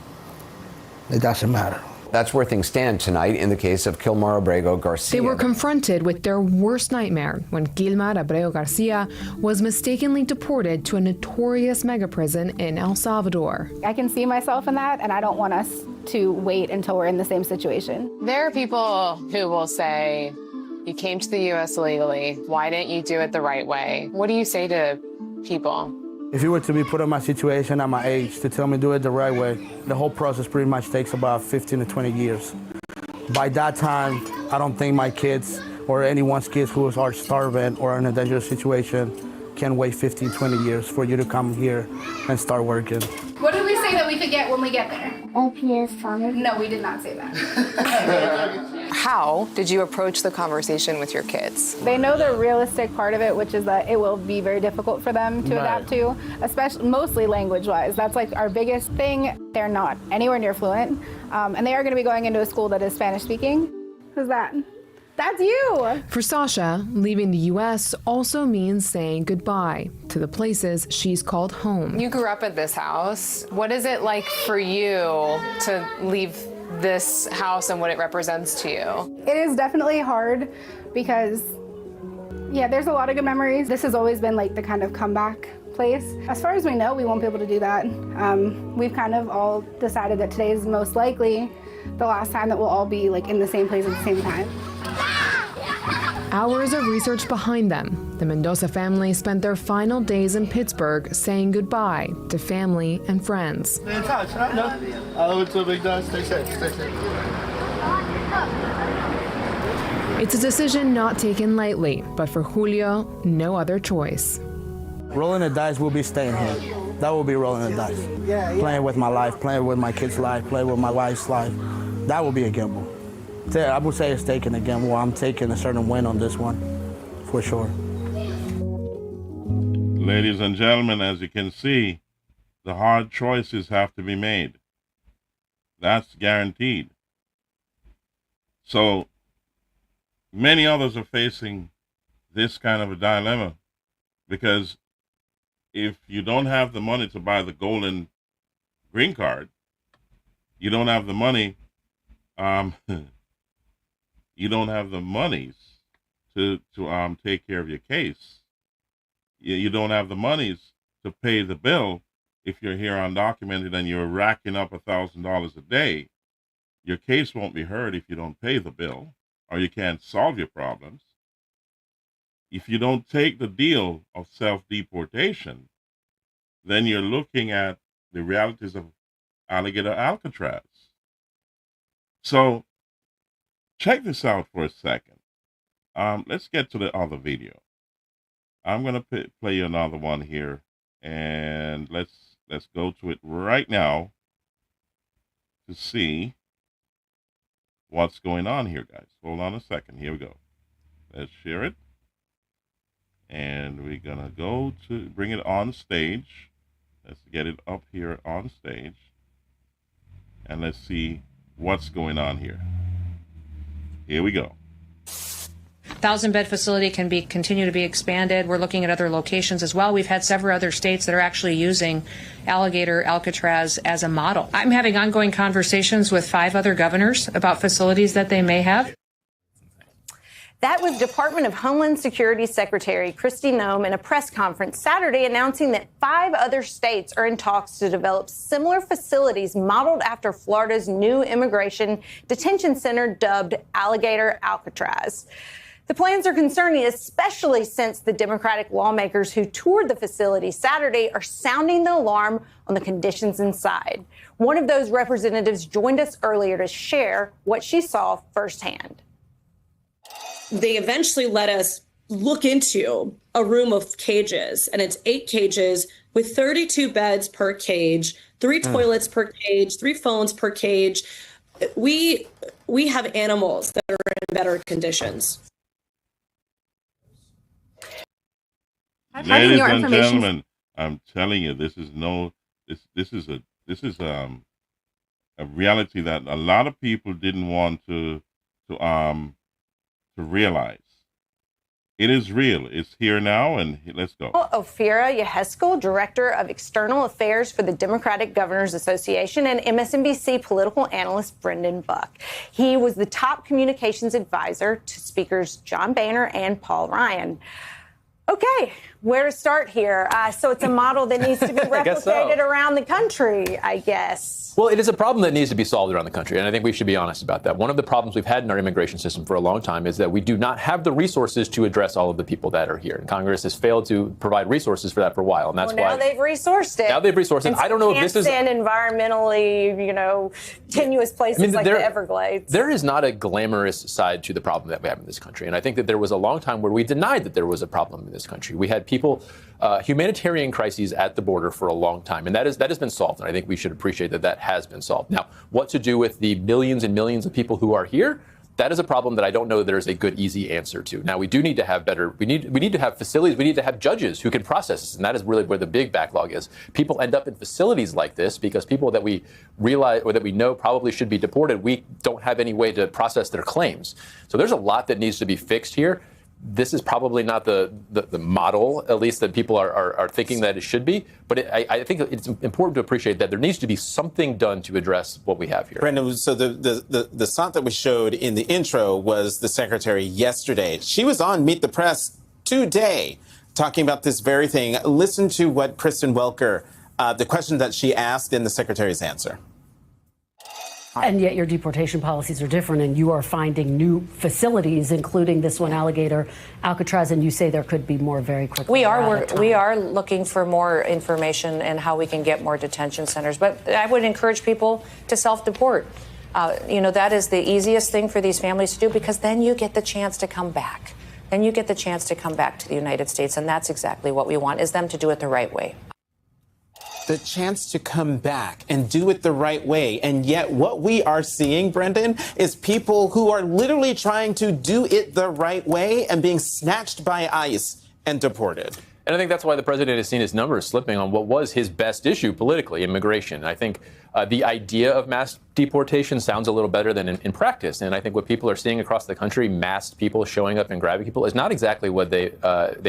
H: It doesn't matter.
D: That's where things stand tonight in the case of Kilmar Abrego Garcia.
F: They were confronted with their worst nightmare when Kilmar Abrego Garcia was mistakenly deported to a notorious mega prison in El Salvador.
E: I can see myself in that, and I don't want us to wait until we're in the same situation.
G: There are people who will say, you came to the U.S. illegally. Why didn't you do it the right way? What do you say to people?
H: If you were to be put in my situation at my age to tell me do it the right way, the whole process pretty much takes about 15 to 20 years. By that time, I don't think my kids or anyone's kids who are starving or in a dangerous situation can wait 15, 20 years for you to come here and start working.
E: What did we say that we could get when we get there?
I: OPS fun.
E: No, we did not say that.
G: How did you approach the conversation with your kids?
E: They know the realistic part of it, which is that it will be very difficult for them to adapt to, especially mostly language-wise. That's like our biggest thing. They're not anywhere near fluent, and they are going to be going into a school that is Spanish-speaking. Who's that? That's you!
F: For Sasha, leaving the U.S. also means saying goodbye to the places she's called home.
G: You grew up at this house. What is it like for you to leave this house and what it represents to you?
E: It is definitely hard because, yeah, there's a lot of good memories. This has always been like the kind of comeback place. As far as we know, we won't be able to do that. We've kind of all decided that today is most likely the last time that we'll all be like in the same place at the same time.
F: Hours of research behind them, the Mendoza family spent their final days in Pittsburgh saying goodbye to family and friends.
H: Stay in touch, huh? No? I love it too, Big Dog. Stay safe, stay safe.
F: It's a decision not taken lightly, but for Julio, no other choice.
H: Rolling the dice will be staying here. That will be rolling the dice. Playing with my life, playing with my kids' life, playing with my wife's life. That will be a gamble. I would say it's taking a gamble. I'm taking a certain win on this one, for sure.
A: Ladies and gentlemen, as you can see, the hard choices have to be made. That's guaranteed. So many others are facing this kind of a dilemma, because if you don't have the money to buy the golden green card, you don't have the money, you don't have the monies to take care of your case. You don't have the monies to pay the bill if you're here undocumented and you're racking up $1,000 a day. Your case won't be heard if you don't pay the bill, or you can't solve your problems. If you don't take the deal of self-deportation, then you're looking at the realities of alligator Alcatraz. So check this out for a second. Let's get to the other video. I'm going to play you another one here, and let's go to it right now to see what's going on here, guys. Hold on a second. Here we go. Let's share it. And we're going to go to bring it on stage. Let's get it up here on stage. And let's see what's going on here. Here we go.
J: 1,000-bed facility can continue to be expanded. We're looking at other locations as well. We've had several other states that are actually using Alligator Alcatraz as a model. I'm having ongoing conversations with 5 other governors about facilities that they may have.
K: That was Department of Homeland Security Secretary Kristi Noem in a press conference Saturday announcing that 5 other states are in talks to develop similar facilities modeled after Florida's new immigration detention center dubbed Alligator Alcatraz. The plans are concerning, especially since the Democratic lawmakers who toured the facility Saturday are sounding the alarm on the conditions inside. One of those representatives joined us earlier to share what she saw firsthand.
L: They eventually let us look into a room of cages, and it's 8 cages with 32 beds per cage, 3 toilets per cage, 3 phones per cage. We have animals that are in better conditions.
A: Ladies and gentlemen, I'm telling you, this is a reality that a lot of people didn't want to realize. It is real. It's here now, and let's go.
K: Ophira Yeheskel, Director of External Affairs for the Democratic Governors Association, and MSNBC political analyst Brendan Buck. He was the top communications advisor to Speakers John Boehner and Paul Ryan. Okay, where to start here? So it's a model that needs to be replicated around the country, I guess.
M: Well, it is a problem that needs to be solved around the country, and I think we should be honest about that. One of the problems we've had in our immigration system for a long time is that we do not have the resources to address all of the people that are here. And Congress has failed to provide resources for that for a while, and that's why
K: now they've resourced it.
M: Now they've resourced it. I don't know if this is
K: in environmentally, tenuous places like the Everglades.
M: There is not a glamorous side to the problem that we have in this country, and I think that there was a long time where we denied that there was a problem in this country. We had people, humanitarian crises at the border for a long time, and that has been solved, and I think we should appreciate that that has been solved. Now, what to do with the millions and millions of people who are here? That is a problem that I don't know there's a good, easy answer to. Now, we do need to have better, we need to have facilities, we need to have judges who can process this, and that is really where the big backlog is. People end up in facilities like this because people that we realize or that we know probably should be deported, we don't have any way to process their claims. So there's a lot that needs to be fixed here. This is probably not the model, at least, that people are thinking that it should be. But I think it's important to appreciate that there needs to be something done to address what we have here.
N: Brendan, so the shot that we showed in the intro was the secretary yesterday. She was on Meet the Press today talking about this very thing. Listen to what Kristen Welker, the question that she asked and the secretary's answer.
O: And yet your deportation policies are different, and you are finding new facilities, including this one, Alligator Alcatraz, and you say there could be more very quickly.
P: We are looking for more information and how we can get more detention centers. But I would encourage people to self-deport. That is the easiest thing for these families to do, because then you get the chance to come back. Then you get the chance to come back to the United States, and that's exactly what we want, is them to do it the right way.
N: The chance to come back and do it the right way. And yet what we are seeing, Brendan, is people who are literally trying to do it the right way and being snatched by ICE and deported.
M: And I think that's why the president has seen his numbers slipping on what was his best issue politically, immigration. I think the idea of mass deportation sounds a little better than in practice. And I think what people are seeing across the country, masked people showing up and grabbing people, is not exactly what they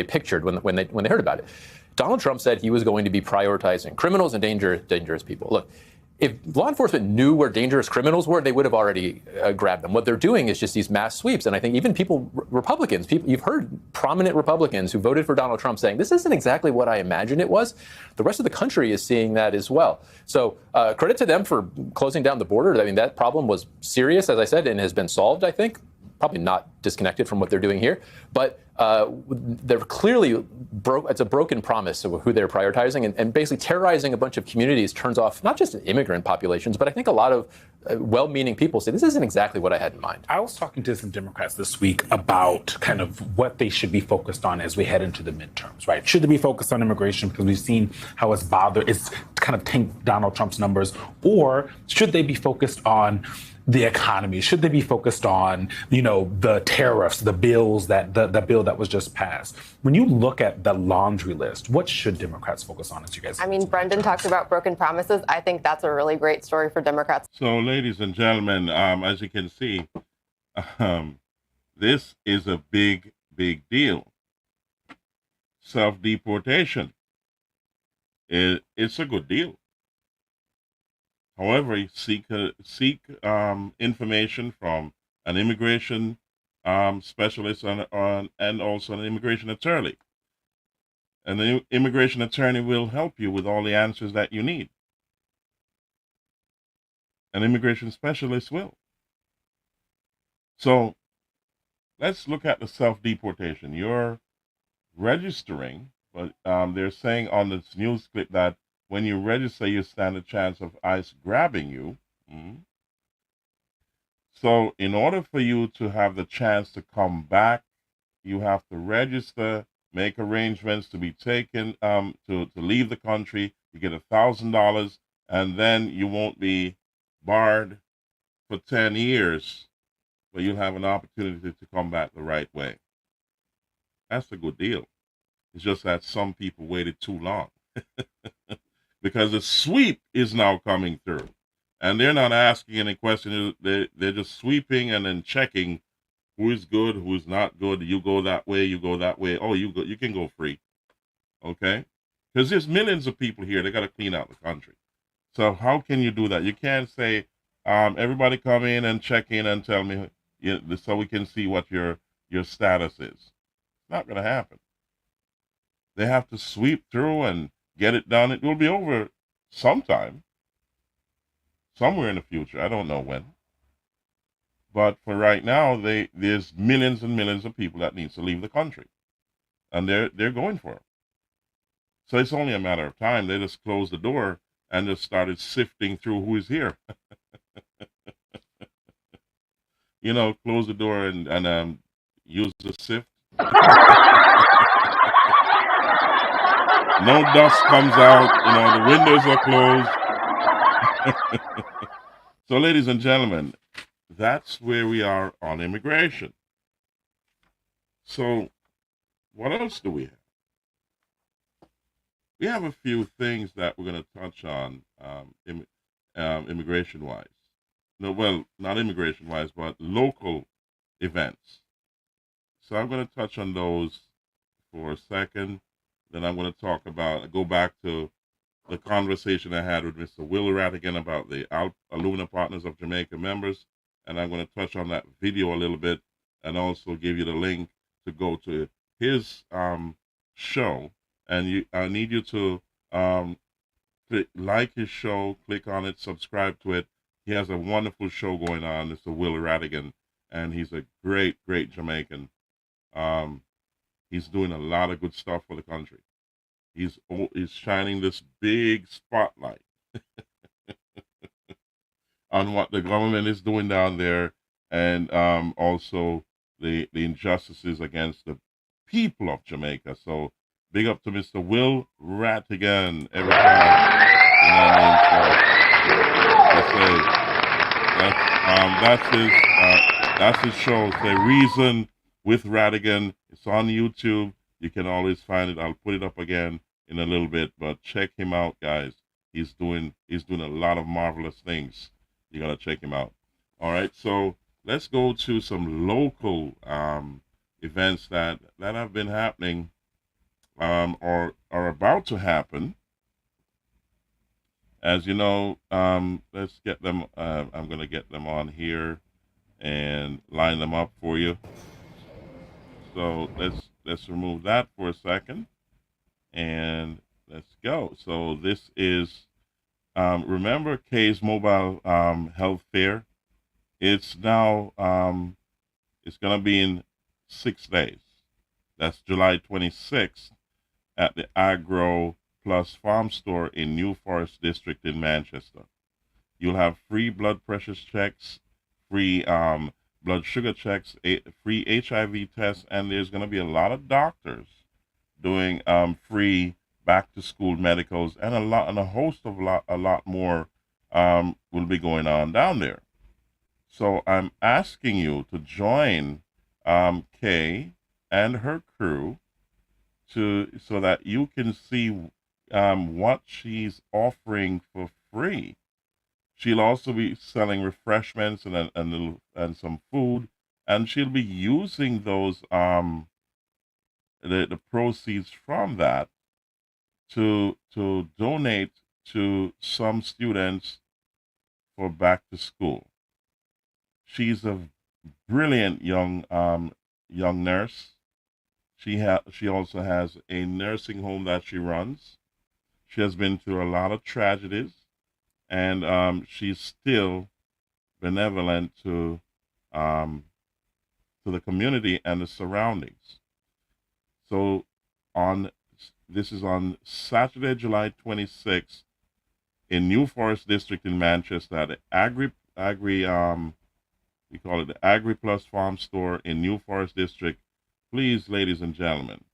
M: pictured when they heard about it. Donald Trump said he was going to be prioritizing criminals and dangerous people. Look, if law enforcement knew where dangerous criminals were, they would have already grabbed them. What they're doing is just these mass sweeps. And I think even Republicans, you've heard prominent Republicans who voted for Donald Trump saying, this isn't exactly what I imagined it was. The rest of the country is seeing that as well. So credit to them for closing down the border. I mean, that problem was serious, as I said, and has been solved, I think. Probably not disconnected from what they're doing here, but they're clearly it's a broken promise of who they're prioritizing, and basically terrorizing a bunch of communities turns off not just immigrant populations, but I think a lot of well-meaning people say, this isn't exactly what I had in mind.
Q: I was talking to some Democrats this week about kind of what they should be focused on as we head into the midterms, right? Should they be focused on immigration because we've seen how it's kind of tanked Donald Trump's numbers, or should they be focused on the economy? Should they be focused on, the tariffs, the bills the bill that was just passed? When you look at the laundry list, what should Democrats focus on, as you guys?
R: I mean, Brendan talks about broken promises. I think that's a really great story for Democrats.
A: So, ladies and gentlemen, as you can see, This is a big, big deal. Self-deportation. It's a good deal. However, seek information from an immigration specialist and also an immigration attorney. And the immigration attorney will help you with all the answers that you need. An immigration specialist will. So let's look at the self-deportation. You're registering, but they're saying on this news clip that when you register, you stand a chance of ICE grabbing you. So in order for you to have the chance to come back, you have to register, make arrangements to be taken, to leave the country. You get $1,000, and then you won't be barred for 10 years, but you'll have an opportunity to come back the right way. That's a good deal. It's just that some people waited too long because the sweep is now coming through, and they're not asking any questions. They're just sweeping and then checking who is good, who's not good. You go that way, you go that way. Oh, you can go free, okay? Because there's millions of people here. They got to clean out the country. So how can you do that? You can't say everybody come in and check in and tell me, so we can see what your status is. It's not going to happen. They have to sweep through and get it done. It will be over sometime, somewhere in the future. I don't know when. But for right now, there's millions and millions of people that needs to leave the country, and they're going for it. So it's only a matter of time. They just closed the door and just started sifting through who is here. Close the door and use the sift. No dust comes out. The windows are closed. So, ladies and gentlemen, that's where we are on immigration. So, what else do we have? We have a few things that we're going to touch on immigration-wise. No, well, not immigration-wise, but local events. So I'm going to touch on those for a second. Then I'm going to go back to the conversation I had with Mr. Will Rattigan about the Alumni Partners of Jamaica members. And I'm going to touch on that video a little bit and also give you the link to go to his show. And I need you to like his show, click on it, subscribe to it. He has a wonderful show going on. Mr. Will Rattigan, and he's a great, great Jamaican. He's doing a lot of good stuff for the country. He's shining this big spotlight on what the government is doing down there, and also the injustices against the people of Jamaica. So big up to Mr. Will Rattigan every time. You know what I mean? So that's his show. It's a Reason with Rattigan. It's on YouTube. You can always find it. I'll put it up again in a little bit, but check him out, guys. He's doing a lot of marvelous things. You gotta check him out. All right, so let's go to some local events that have been happening or are about to happen. As you know, let's get them. I'm gonna get them on here and line them up for you. So let's remove that for a second, and let's go. So this is remember Kay's Mobile Health Fair. It's now it's gonna be in 6 days. That's July 26th at the Agro Plus Farm Store in New Forest District in Manchester. You'll have free blood pressure checks, free blood sugar checks, free HIV tests, and there's going to be a lot of doctors doing free back-to-school medicals, and a lot more will be going on down there. So I'm asking you to join Kay and her crew so that you can see what she's offering for free. She'll also be selling refreshments and some food and she'll be using those the proceeds from that to donate to some students for back to school. She's a brilliant young nurse. She also has a nursing home that she runs. She has been through a lot of tragedies, and she's still benevolent to the community and the surroundings. So this is on Saturday, July 26th in New Forest District in Manchester at the we call it the Agri Plus Farm Store in New Forest District. Please, ladies and gentlemen,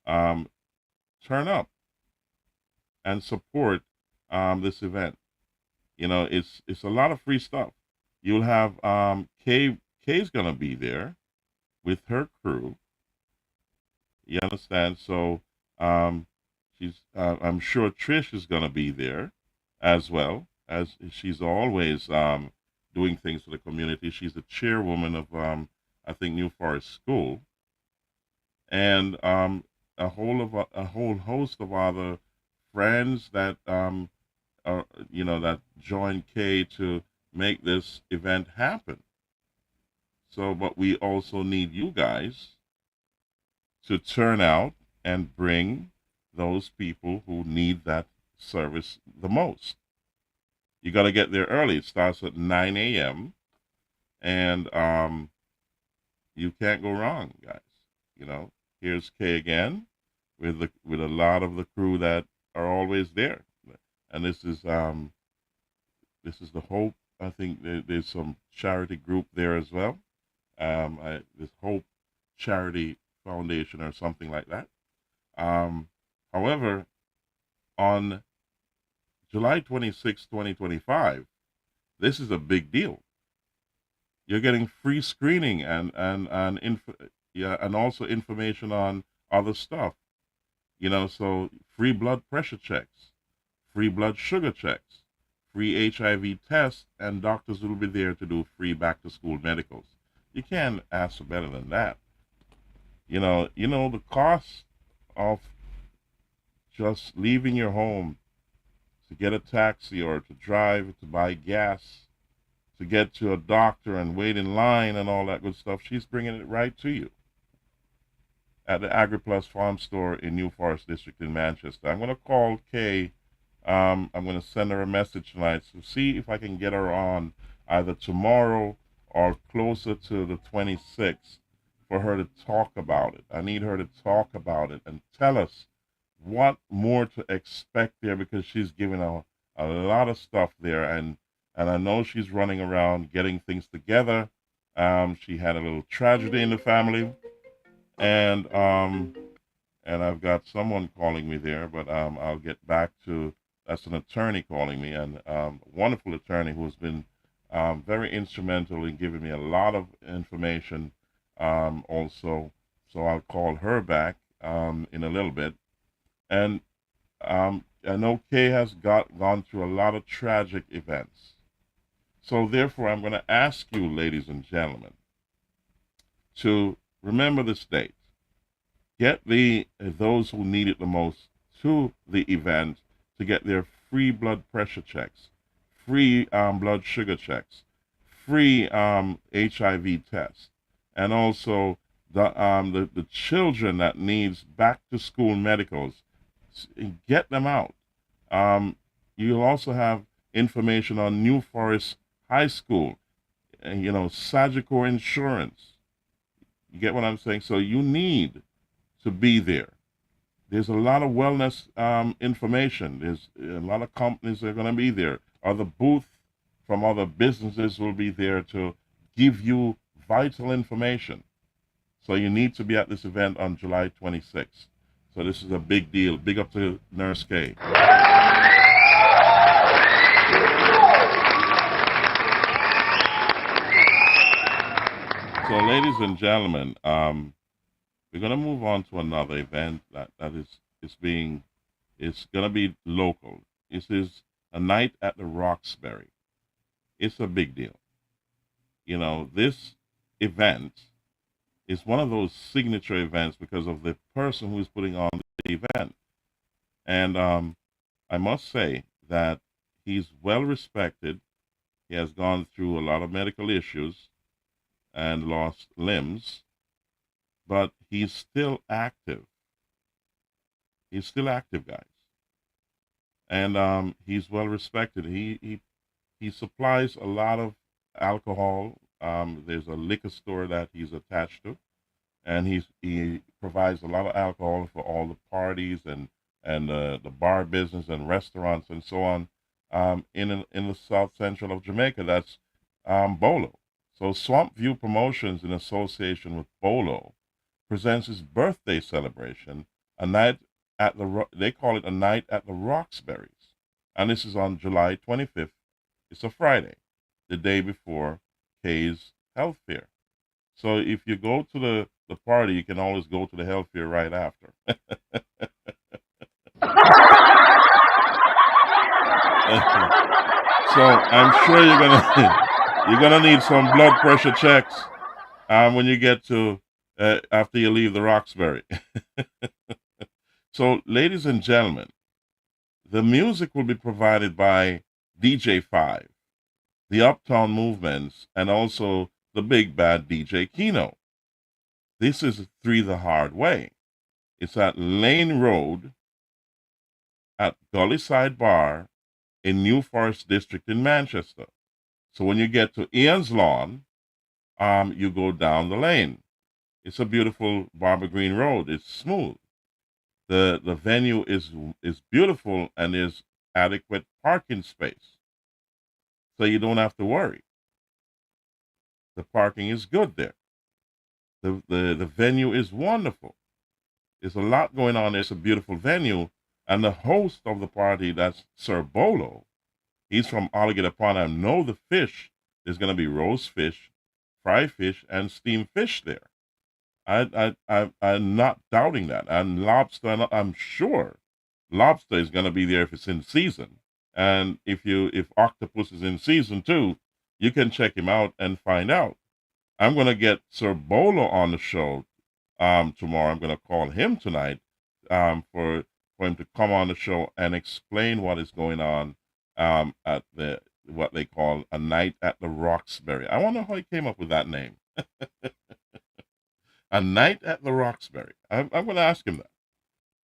A: turn up and support this event. You know, it's a lot of free stuff. You'll have Kay's gonna be there with her crew. You understand? So she's I'm sure Trish is gonna be there as well, as she's always doing things for the community. She's the chairwoman of I think New Forest School, and a whole host of other friends that that join Kay to make this event happen. So, but we also need you guys to turn out and bring those people who need that service the most. You got to get there early. It starts at 9 a.m. and you can't go wrong, guys. You know, here's Kay again with a lot of the crew that are always there, and this is the Hope. I think there's some charity group there as well. This Hope Charity Foundation or something like that. However, on July 26, 2025, this is a big deal. You're getting free screening and also information on other stuff. You know, so free blood pressure checks, free blood sugar checks, free HIV tests, and doctors will be there to do free back to school medicals. You can't ask for better than that. You know the cost of just leaving your home to get a taxi or to drive, to buy gas, to get to a doctor and wait in line and all that good stuff. She's bringing it right to you at the AgriPlus Farm Store in New Forest District in Manchester. I'm going to call Kay. I'm going to send her a message tonight to see if I can get her on either tomorrow or closer to the 26th for her to talk about it. I need her to talk about it and tell us what more to expect there, because she's giving a lot of stuff there, and I know she's running around getting things together. She had a little tragedy in the family, and I've got someone calling me there, but I'll get back to, that's an attorney calling me, and a wonderful attorney who's been very instrumental in giving me a lot of information also. So I'll call her back in a little bit. And I know Kay has gone through a lot of tragic events. So therefore, I'm going to ask you, ladies and gentlemen, to remember this date. Get those who need it the most to the event to get their free blood pressure checks, free blood sugar checks, free HIV tests, and also the children that needs back to school medicals. Get them out. You'll also have information on New Forest High School, and Sagicor Insurance. You get what I'm saying? So you need to be there. There's a lot of wellness information. There's a lot of companies that are going to be there. Other booths from other businesses will be there to give you vital information. So you need to be at this event on July 26th. So this is a big deal. Big up to Nurse K. So, ladies and gentlemen, we're going to move on to another event that is going to be local. This is a night at the Roxbury. It's a big deal. This event is one of those signature events because of the person who is putting on the event. And I must say that he's well respected. He has gone through a lot of medical issues and lost limbs, but he's still active. He's still active, guys. And he's well respected. He supplies a lot of alcohol. There's a liquor store that he's attached to, and he provides a lot of alcohol for all the parties and the bar business and restaurants and so on in the South Central of Jamaica. That's Bolo. So Swamp View Promotions, in association with Bolo, presents his birthday celebration, a night at they call it a night at the Roxbury's, and this is on July 25th. It's a Friday, the day before Kay's health fair. So if you go to the party, you can always go to the health fair right after. So I'm sure you're gonna need some blood pressure checks when you get to after you leave the Roxbury. So, ladies and gentlemen, the music will be provided by DJ 5, the Uptown Movements, and also the big bad DJ Kino. This is 3 the Hard Way. It's at Lane Road at Gully Side Bar in New Forest District in Manchester. So when you get to Ian's Lawn, you go down the lane. It's a beautiful Barber Green Road. It's smooth. The venue is beautiful, and there's adequate parking space, so you don't have to worry. The parking is good there. The venue is wonderful. There's a lot going on. It's a beautiful venue, and the host of the party, that's Sir Bolo. He's from Alligator Pond. I know the fish. There's going to be roast fish, fried fish, and steamed fish there. I'm not doubting that. And lobster, I'm sure lobster is going to be there if it's in season. And if octopus is in season too, you can check him out and find out. I'm going to get Sir Bolo on the show tomorrow. I'm going to call him tonight for him to come on the show and explain what is going on at what they call a night at the Roxbury. I wonder how he came up with that name. A night at the Roxbury. I'm going to ask him that.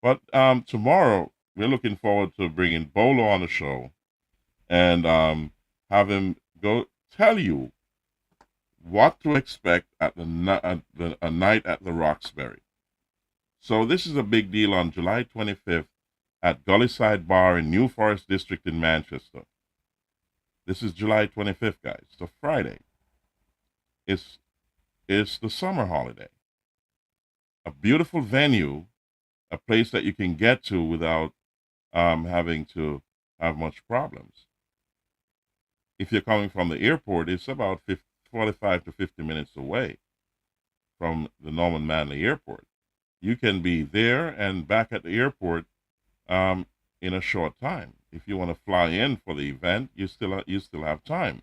A: But tomorrow, we're looking forward to bringing Bolo on the show and have him go tell you what to expect at a night at the Roxbury. So this is a big deal on July 25th at Gullyside Bar in New Forest District in Manchester. This is July 25th, guys. It's a Friday. It's the summer holiday. A beautiful venue, a place that you can get to without having to have much problems. If you're coming from the airport, it's about 45 to 50 minutes away from the Norman Manley Airport. You can be there and back at the airport in a short time. If you want to fly in for the event, you still have time.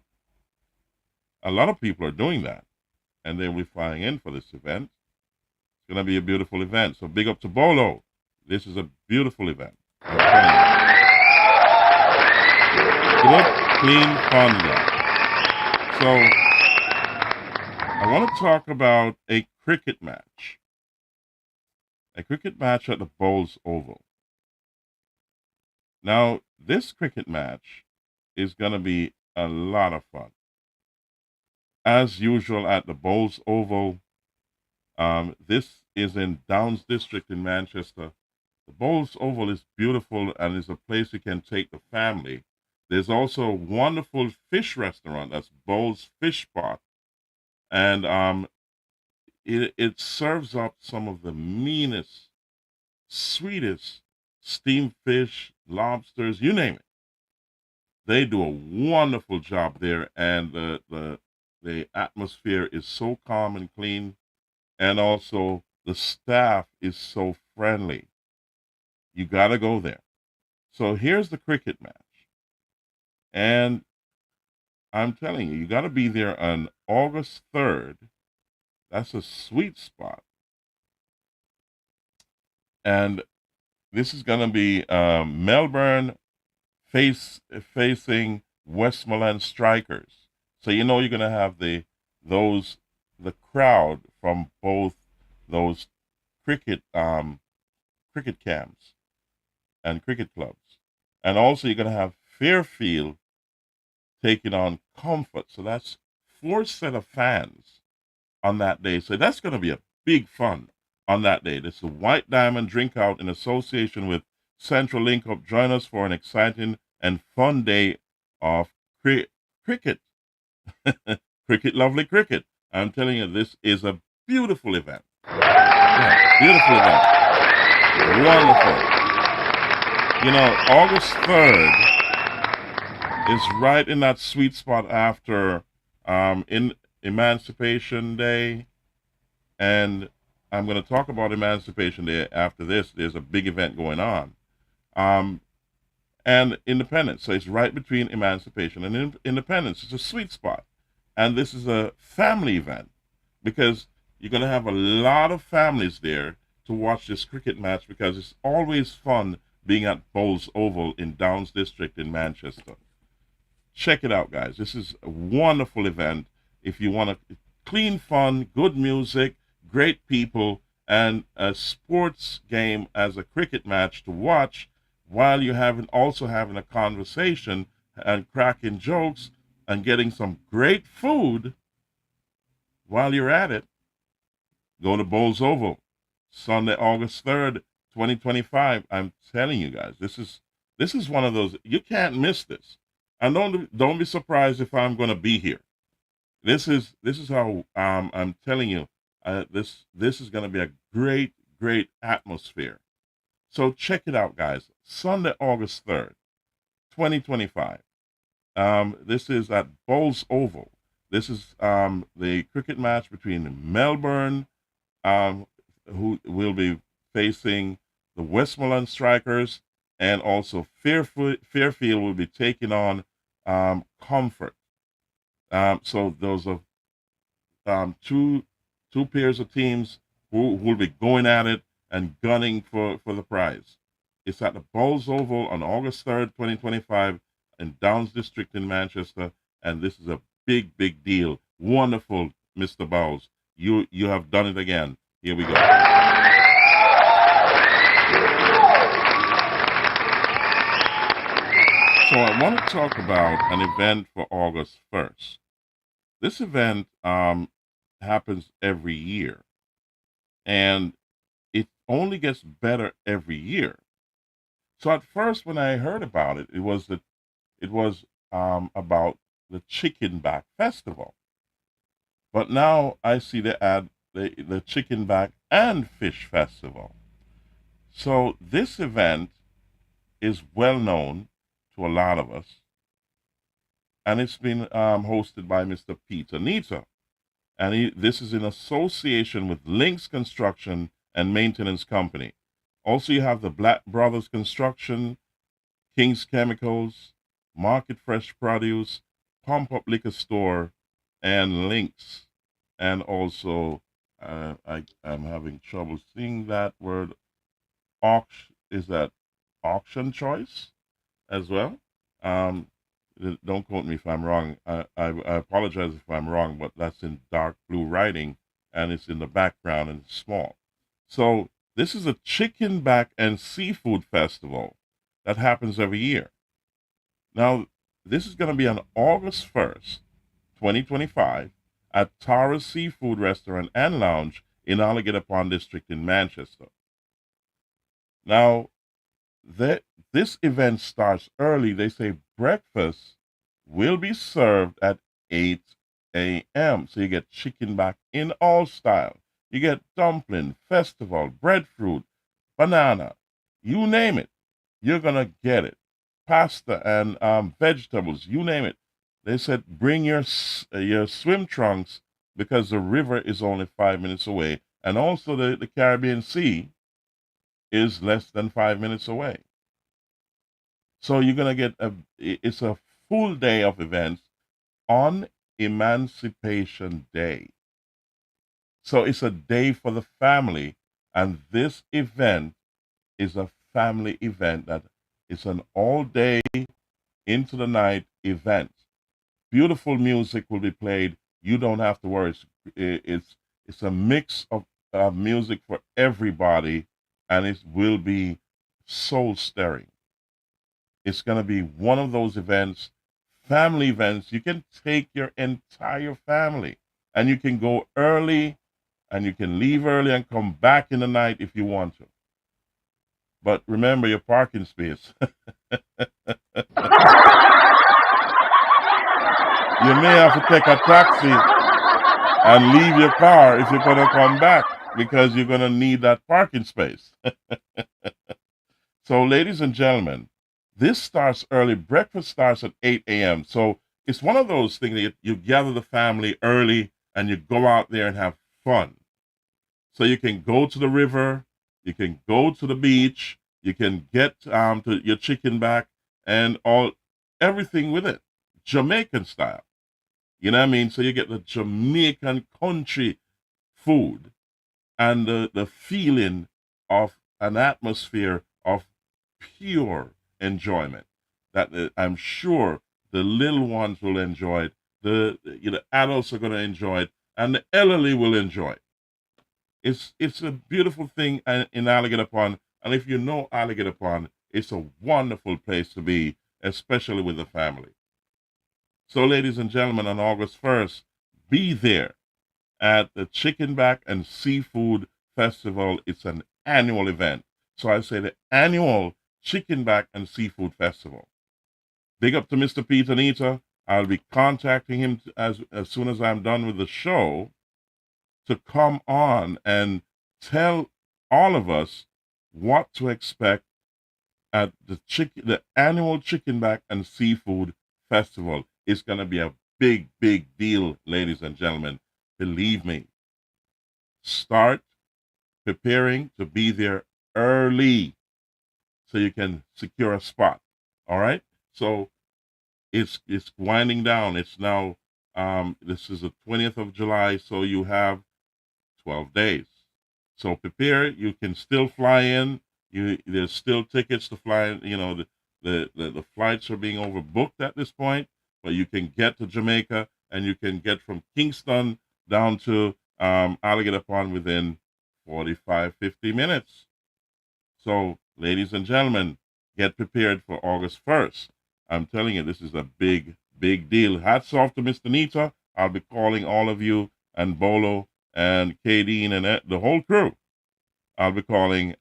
A: A lot of people are doing that, and they'll be flying in for this event. It's going to be a beautiful event. So big up to Bolo. This is a beautiful event. Good, clean, fun event. So I want to talk about a cricket match. A cricket match at the Bowls Oval. Now, this cricket match is going to be a lot of fun. As usual at the Bowls Oval, this is in Downs District in Manchester. The Bowls Oval is beautiful and is a place you can take the family. There's also a wonderful fish restaurant, that's Bowls Fish Pot. And it serves up some of the meanest, sweetest steamed fish, lobsters, you name it. They do a wonderful job there, and the atmosphere is so calm and clean, and also the staff is so friendly. You got to go there. So here's the cricket match. And I'm telling you, you got to be there on August 3rd That's a sweet spot. And this is going to be Melbourne facing Westmoreland Strikers. So you know you're going to have the crowd from both those cricket camps and cricket clubs, and also you're going to have Fairfield taking on Comfort. So that's 4 set of fans on that day. So that's going to be a big fun on that day. This is a White Diamond Drink Out in association with Central Link Up. Join us for an exciting and fun day of cricket. Cricket, lovely cricket. I'm telling you, this is a beautiful event. Yeah, beautiful event. Wonderful. You know, August 3rd is right in that sweet spot after in Emancipation Day. And I'm going to talk about Emancipation Day after this. There's a big event going on. And Independence. So it's right between Emancipation and Independence. It's a sweet spot. And this is a family event because you're going to have a lot of families there to watch this cricket match because it's always fun being at Bowls Oval in Downs District in Manchester. Check it out, guys. This is a wonderful event. If you want to clean fun, good music, great people, and a sports game as a cricket match to watch while you're also having a conversation and cracking jokes and getting some great food while you're at it, go to Bowls Oval, Sunday, August 3rd, 2025. I'm telling you guys, this is one of those, you can't miss this. And don't be surprised if I'm going to be here. This is how I'm telling you, this is going to be a great atmosphere. So check it out, guys. Sunday, August 3rd, 2025. This is at Bowls Oval. This is the cricket match between Melbourne, who will be facing the Westmoreland Strikers, and also Fairfield will be taking on Comfort. So those are two pairs of teams who will be going at it and gunning for the prize. It's at the Bowls Oval on August 3rd, 2025 in Downs District in Manchester, and this is a big deal. Wonderful, Mr. Bowles. You have done it again. Here we go. So I want to talk about an event for August 1st. This event happens every year, and it only gets better every year. So at first, when I heard about it, it was about the Chicken Back Festival. But now I see they add the Chicken Back and Fish Festival. So this event is well known to a lot of us, and it's been hosted by Mr. Peter Nita. And this is in association with Links Construction and Maintenance Company. Also, you have the Black Brothers Construction, King's Chemicals, Market Fresh Produce, Pump Up Liquor Store, and Links. And also, I'm having trouble seeing that word. Is that Auction Choice as well? Don't quote me if I'm wrong. I apologize if I'm wrong, but that's in dark blue writing, and it's in the background and it's small. So this is a chicken back and seafood festival that happens every year. Now, this is going to be on August 1st, 2025, at Tara's Seafood Restaurant and Lounge in Alligator Pond District in Manchester. Now, this event starts early. They say breakfast will be served at 8 a.m. So you get chicken back in all style. You get dumpling, festival, breadfruit, banana, you name it. You're going to get it. Pasta and vegetables, you name it. They said bring your swim trunks because the river is only 5 minutes away. And also the Caribbean Sea is less than 5 minutes away. So you're going to get it's a full day of events on Emancipation Day. So it's a day for the family. And this event is a family event that is an all day into the night event. Beautiful music will be played. You don't have to worry. It's a mix of music for everybody, and it will be soul stirring. It's going to be one of those events, family events. You can take your entire family, and you can go early, and you can leave early and come back in the night if you want to. But remember your parking space. You may have to take a taxi and leave your car if you're going to come back because you're going to need that parking space. So, ladies and gentlemen, this starts early. Breakfast starts at 8 a.m. So it's one of those things that you gather the family early and you go out there and have fun. So you can go to the river, you can go to the beach, you can get to your chicken back and everything with it, Jamaican style. You know what I mean? So you get the Jamaican country food and the feeling of an atmosphere of pure enjoyment that I'm sure the little ones will enjoy it. The adults are going to enjoy it, and the elderly will enjoy it. It's a beautiful thing in Alligator Pond, and if you know Alligator Pond, it's a wonderful place to be, especially with the family. So, ladies and gentlemen, on August 1st, be there at the Chicken Back and Seafood Festival. It's an annual event. So I say the annual Chicken Back and Seafood Festival. Big up to Mr. Pete Anita. I'll be contacting him as soon as I'm done with the show to come on and tell all of us what to expect at the annual Chicken Back and Seafood Festival. It's going to be a big, big deal, ladies and gentlemen. Believe me. Start preparing to be there early so you can secure a spot. All right? So it's winding down. It's now this is the 20th of July, so you have 12 days. So prepare. You can still fly in. There's still tickets to fly in. You know, the flights are being overbooked at this point, but you can get to Jamaica and you can get from Kingston down to Alligator Pond within 45, 50 minutes. So, ladies and gentlemen, get prepared for August 1st. I'm telling you, this is a big, big deal. Hats off to Mr. Nita. I'll be calling all of you and Bolo and Kadeen and the whole crew. I'll be calling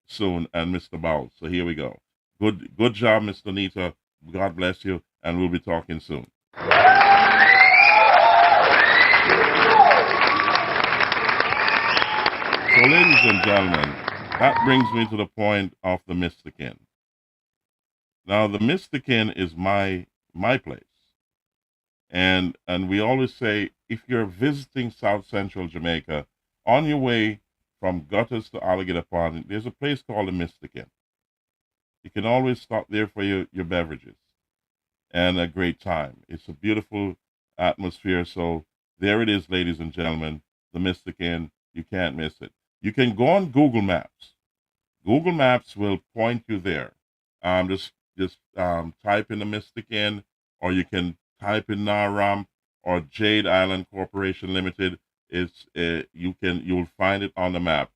A: soon, and Mr. Bowles. So here we go. Good job, Mr. Nita. God bless you, and we'll be talking soon. So, ladies and gentlemen, that brings me to the point of the Mystic Inn. Now, the Mystic Inn is my place. And we always say, if you're visiting South Central Jamaica, on your way from Gutters to Alligator Pond, there's a place called the Mystic Inn. You can always stop there for your beverages and a great time. It's a beautiful atmosphere. So there it is, ladies and gentlemen, the Mystic Inn. You can't miss it. You can go on Google Maps. Google Maps will point you there. Just type in the Mystic Inn, or you can type in Naram or Jade Island Corporation Limited. You'll find it on the map.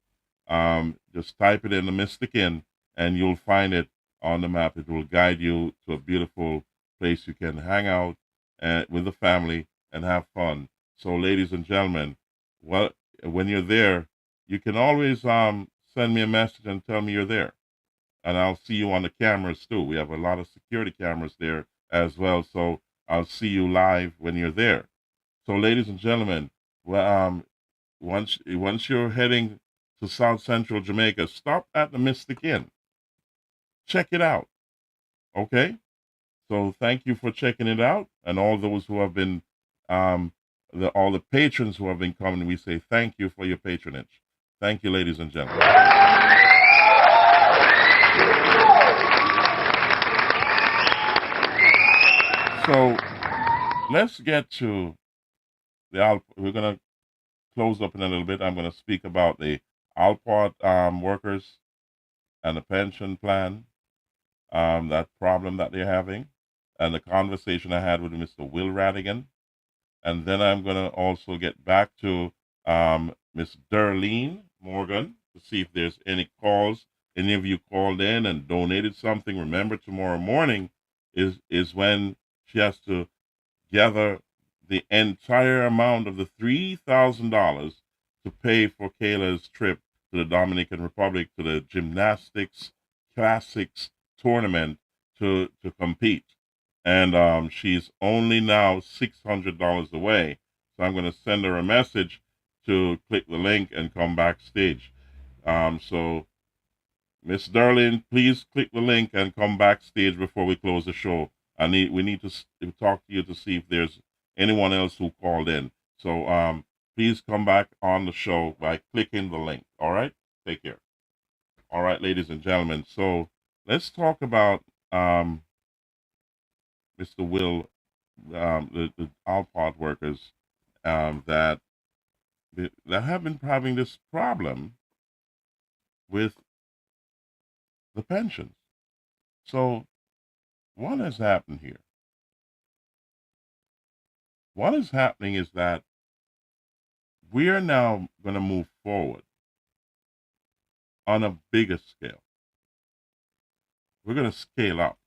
A: Just type it in the Mystic Inn, and you'll find it on the map. It will guide you to a beautiful place you can hang out with the family and have fun. So, ladies and gentlemen, well, when you're there, you can always send me a message and tell me you're there. And I'll see you on the cameras too. We have a lot of security cameras there as well. So I'll see you live when you're there. So, ladies and gentlemen, once you're heading to South Central Jamaica, stop at the Mystic Inn. Check it out. Okay? So thank you for checking it out. And all those who have been, all the patrons who have been coming, we say thank you for your patronage. Thank you, ladies and gentlemen. So let's get to we're going to close up in a little bit, I'm going to speak about the Alport workers and the pension plan, that problem that they're having, and the conversation I had with Mr. Will Radigan. And then I'm going to also get back to Miss Darlene Morgan to see if there's any calls. Any of you called in and donated something. Remember, tomorrow morning is when she has to gather the entire amount of the $3,000 to pay for Kayla's trip to the Dominican Republic to the gymnastics classics tournament to compete. And she's only now $600 away. So I'm going to send her a message to click the link and come backstage. So Miss Darlene, please click the link and come backstage before we close the show. We need to talk to you to see if there's anyone else who called in. So please come back on the show by clicking the link. All right? Take care. All right, ladies and gentlemen. So let's talk about Mr. Will, the Alport workers that have been having this problem with the pensions. So what has happened here? What is happening is that we are now going to move forward on a bigger scale. We're going to scale up.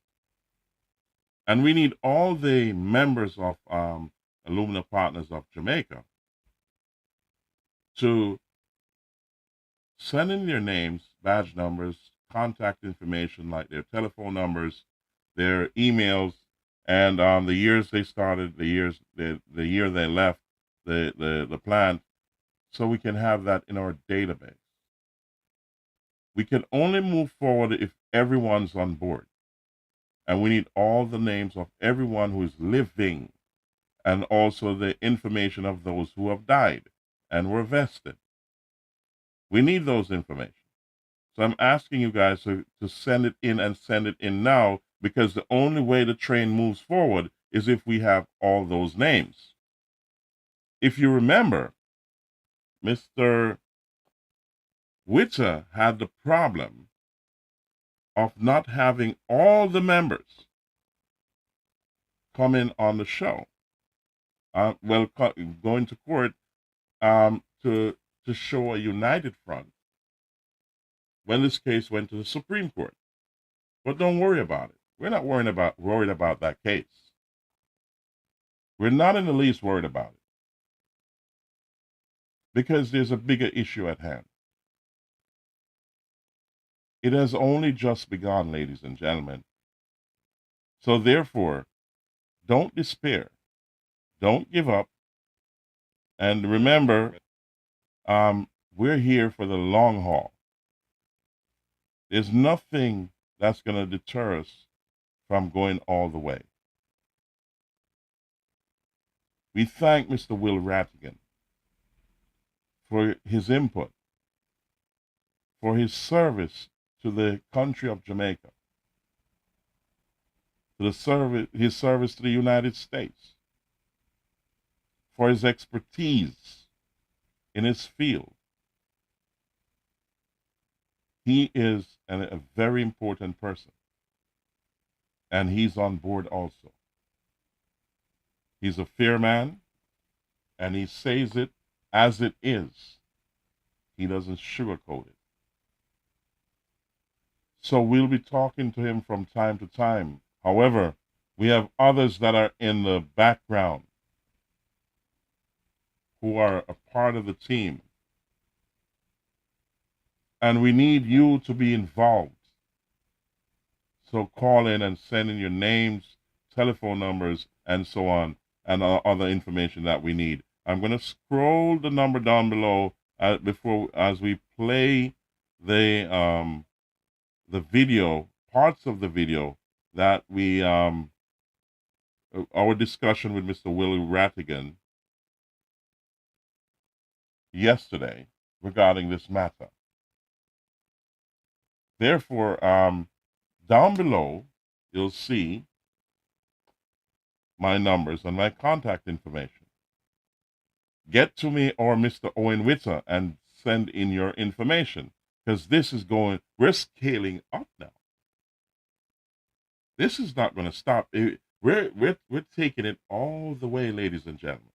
A: And we need all the members of Alumna Partners of Jamaica to send in their names, badge numbers, contact information like their telephone numbers, their emails, and the years they started, the year they left the plant, so we can have that in our database. We can only move forward if everyone's on board. And we need all the names of everyone who is living and also the information of those who have died and were vested. We need those information. So I'm asking you guys to send it in and send it in now, because the only way the train moves forward is if we have all those names. If you remember, Mr. Witter had the problem of not having all the members come in on the show. Going to court to show a united front when this case went to the Supreme Court. But don't worry about it. We're not worried about that case. We're not in the least worried about it, because there's a bigger issue at hand. It has only just begun, ladies and gentlemen. So therefore, don't despair. Don't give up. And remember, we're here for the long haul. There's nothing that's going to deter us from going all the way. We thank Mr. Will Ratigan for his input, for his service to the country of Jamaica, his service to the United States, for his expertise in his field. He is a very important person, and he's on board also. He's a fair man, and he says it as it is. He doesn't sugarcoat it. So we'll be talking to him from time to time. However, we have others that are in the background who are a part of the team. And we need you to be involved. So call in and send in your names, telephone numbers, and so on, and other information that we need. I'm going to scroll the number down below as we play the video, parts of the video that we our discussion with Mr. Willie Ratigan yesterday regarding this matter. Therefore, down below, you'll see my numbers and my contact information. get to me or Mr. Owen Witter and send in your information, because this is we're scaling up now. This is not going to stop. We're taking it all the way, ladies and gentlemen.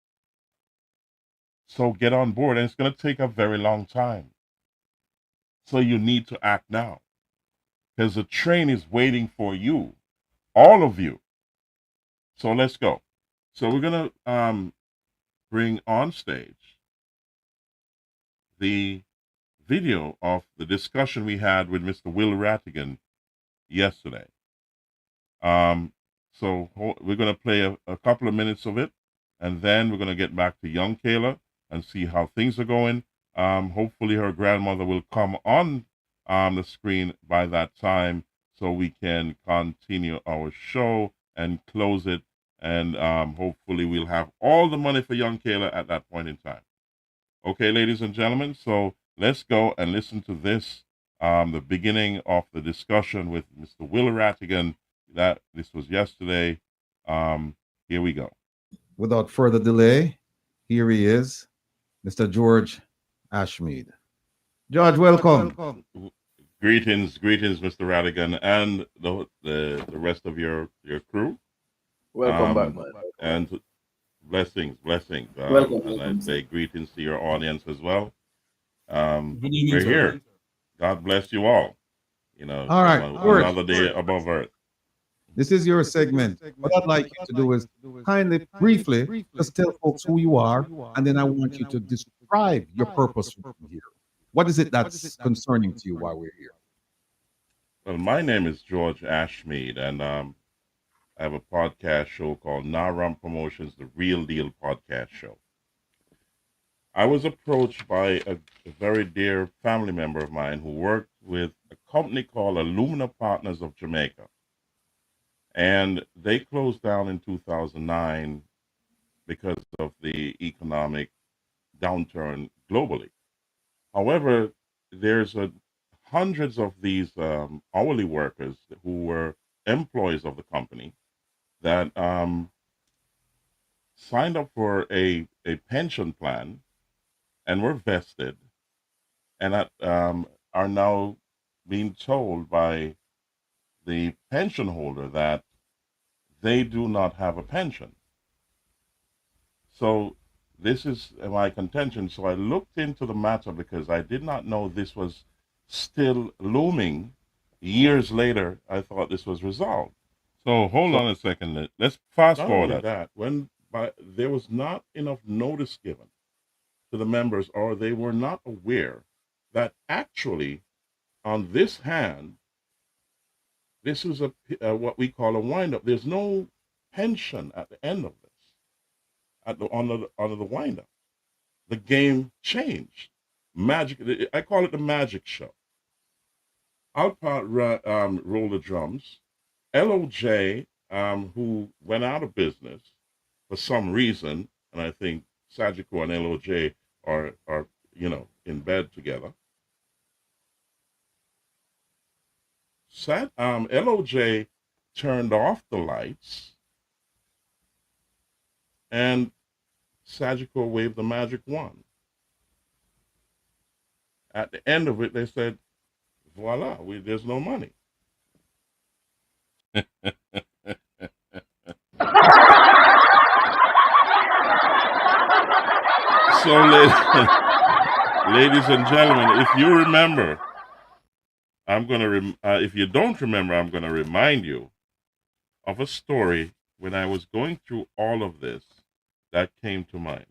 A: So get on board, and it's going to take a very long time. So you need to act now, because the train is waiting for you, all of you. So let's go. So we're going to bring on stage the video of the discussion we had with Mr. Will Rattigan yesterday. So we're going to play a couple of minutes of it, and then we're going to get back to young Kayla and see how things are going. Hopefully her grandmother will come on the screen by that time so we can continue our show and close it. And hopefully we'll have all the money for young Kayla at that point in time. Okay, ladies and gentlemen, so let's go and listen to this, the beginning of the discussion with Mr. Will Rattigan. This was yesterday. Here we go.
S: Without further delay, here he is, Mr. George Ashmead. George, welcome.
A: Greetings, Mr. Rattigan, and the rest of your crew.
T: Welcome back, man.
A: And blessings.
T: Welcome.
A: And I say greetings to your audience as well.
T: Good evening,
A: We're
T: sir.
A: here. God bless you all.
S: All right,
A: another day above earth.
S: This is your segment. What I'd like you to do is kindly, briefly, just tell folks who you are, and then I want you to describe your purpose from here. What is it that's concerning to you while we're here?
A: Well, my name is George Ashmead, and I have a podcast show called Naram Promotions, the Real Deal Podcast Show. I was approached by a very dear family member of mine who worked with a company called Alumina Partners of Jamaica. And they closed down in 2009 because of the economic downturn globally. However, there's hundreds of these hourly workers who were employees of the company that signed up for a pension plan and were vested, and that are now being told by the pension holder that they do not have a pension. So this is my contention. So I looked into the matter because I did not know this was still looming. Years later, I thought this was resolved. So hold on a second. Let's fast forward that. There was not enough notice given to the members, or they were not aware that actually on this hand, this is what we call a wind-up. There's no pension at the end of this, on the wind-up. The game changed. Magic. I call it the magic show. Alpart roll the drums. LOJ, who went out of business for some reason, and I think Sajiko and LOJ are in bed together. LOJ turned off the lights, and Sajiko waved the magic wand. At the end of it, they said, voila, there's no money. So, ladies and gentlemen, if you remember, if you don't remember, I'm going to remind you of a story when I was going through all of this that came to mind.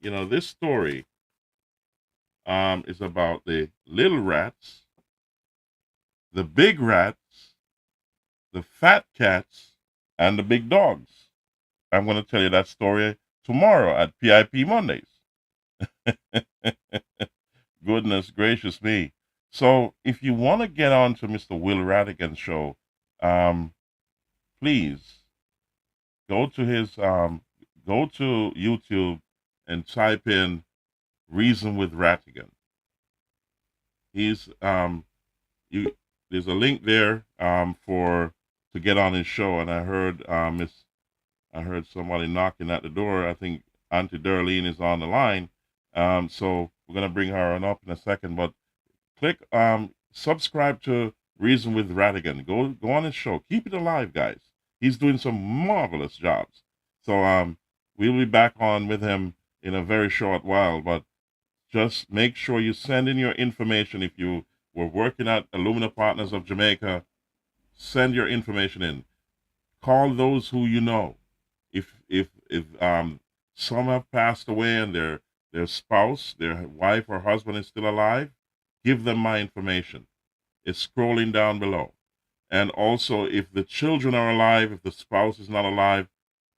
A: This story is about the little rats, the big rats, the fat cats, and the big dogs. I'm going to tell you that story tomorrow at PIP Mondays. Goodness gracious me. So if you want to get on to Mr. Will Rattigan's show, please go to YouTube and type in Reason with Rattigan. There's a link there to get on his show, and I heard somebody knocking at the door. I think Auntie Darlene is on the line. So we're gonna bring her on up in a second. But click subscribe to Reason with Ratigan. Go on his show. Keep it alive, guys. He's doing some marvelous jobs. So we'll be back on with him in a very short while. But just make sure you send in your information. If you were working at Illumina Partners of Jamaica, send your information in. Call those who you know. If some have passed away and their spouse, their wife or husband is still alive, give them my information. It's scrolling down below. And also, if the children are alive, if the spouse is not alive,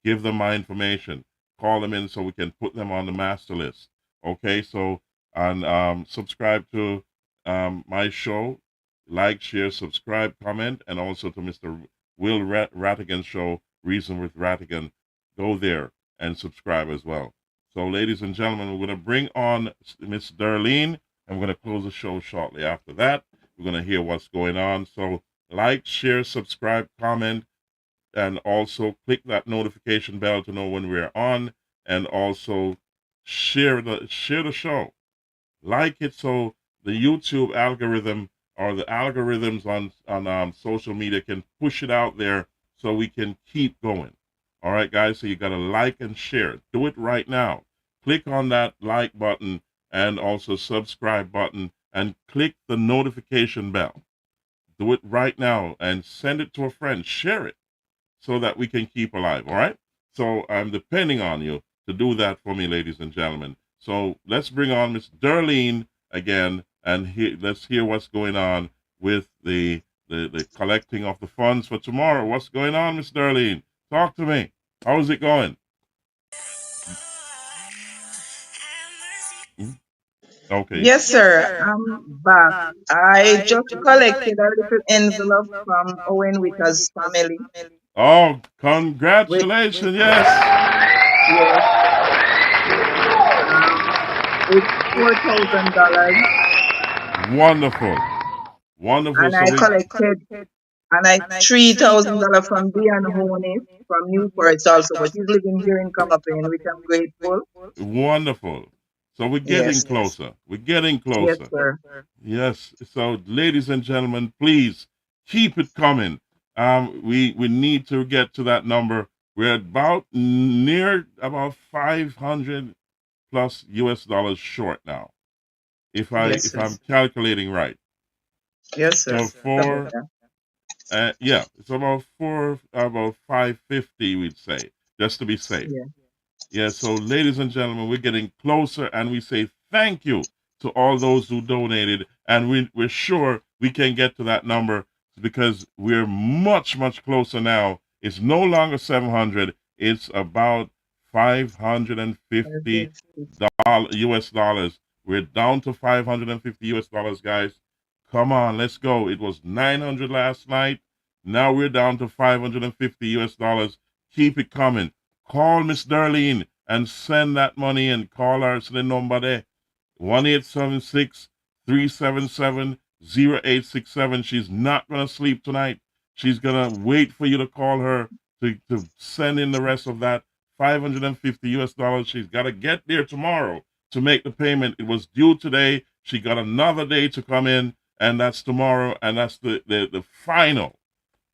A: give them my information. Call them in so we can put them on the master list. Okay, so and subscribe to my show, like, share, subscribe, comment, and also to Mr. Will Ratigan's show, Reason with Ratigan. Go there and subscribe as well. So, ladies and gentlemen, we're going to bring on Miss Darlene, and we're going to close the show shortly after that. We're going to hear what's going on. So, like, share, subscribe, comment, and also click that notification bell to know when we're on, and also share the show. Like it so the YouTube algorithm or the algorithms on social media can push it out there so we can keep going. All right, guys, so you got to like and share. Do it right now. Click on that like button and also subscribe button and click the notification bell. Do it right now and send it to a friend. Share it so that we can keep alive, all right? So I'm depending on you to do that for me, ladies and gentlemen. So let's bring on Miss Darlene again, and let's hear what's going on with the collecting of the funds for tomorrow. What's going on, Miss Darlene? Talk to me. How's it going? Okay.
C: Yes, sir. I'm back. I just collected a little envelope from Owen Wicker's family.
A: Oh, congratulations! Yes.
C: It's $4,000.
A: Wonderful.
C: And I collected $3,000 from Diane Honey from Newport also, but he's living here in Camapain, which I'm grateful.
A: Wonderful. So we're getting closer. We're getting closer.
C: Yes, sir.
A: Yes. So, ladies and gentlemen, please keep it coming. We need to get to that number. We're about 500 plus US dollars short now. If I'm calculating right.
C: Yes, sir.
A: So it's about 550, we'd say, just to be safe. Yeah, so ladies and gentlemen, we're getting closer, and we say thank you to all those who donated, and we're sure we can get to that number because we're much, much closer now. It's no longer 700, it's about $550 US dollars. We're down to $550 US dollars, guys. Come on, let's go. It was 900 last night. Now we're down to $550 US dollars. Keep it coming. Call Miss Darlene and send that money and call her to the number there. 1-877-377-0867. She's not going to sleep tonight. She's going to wait for you to call her to send in the rest of that $550 US dollars. She's got to get there tomorrow to make the payment. It was due today. She got another day to come in, and that's tomorrow, and that's the final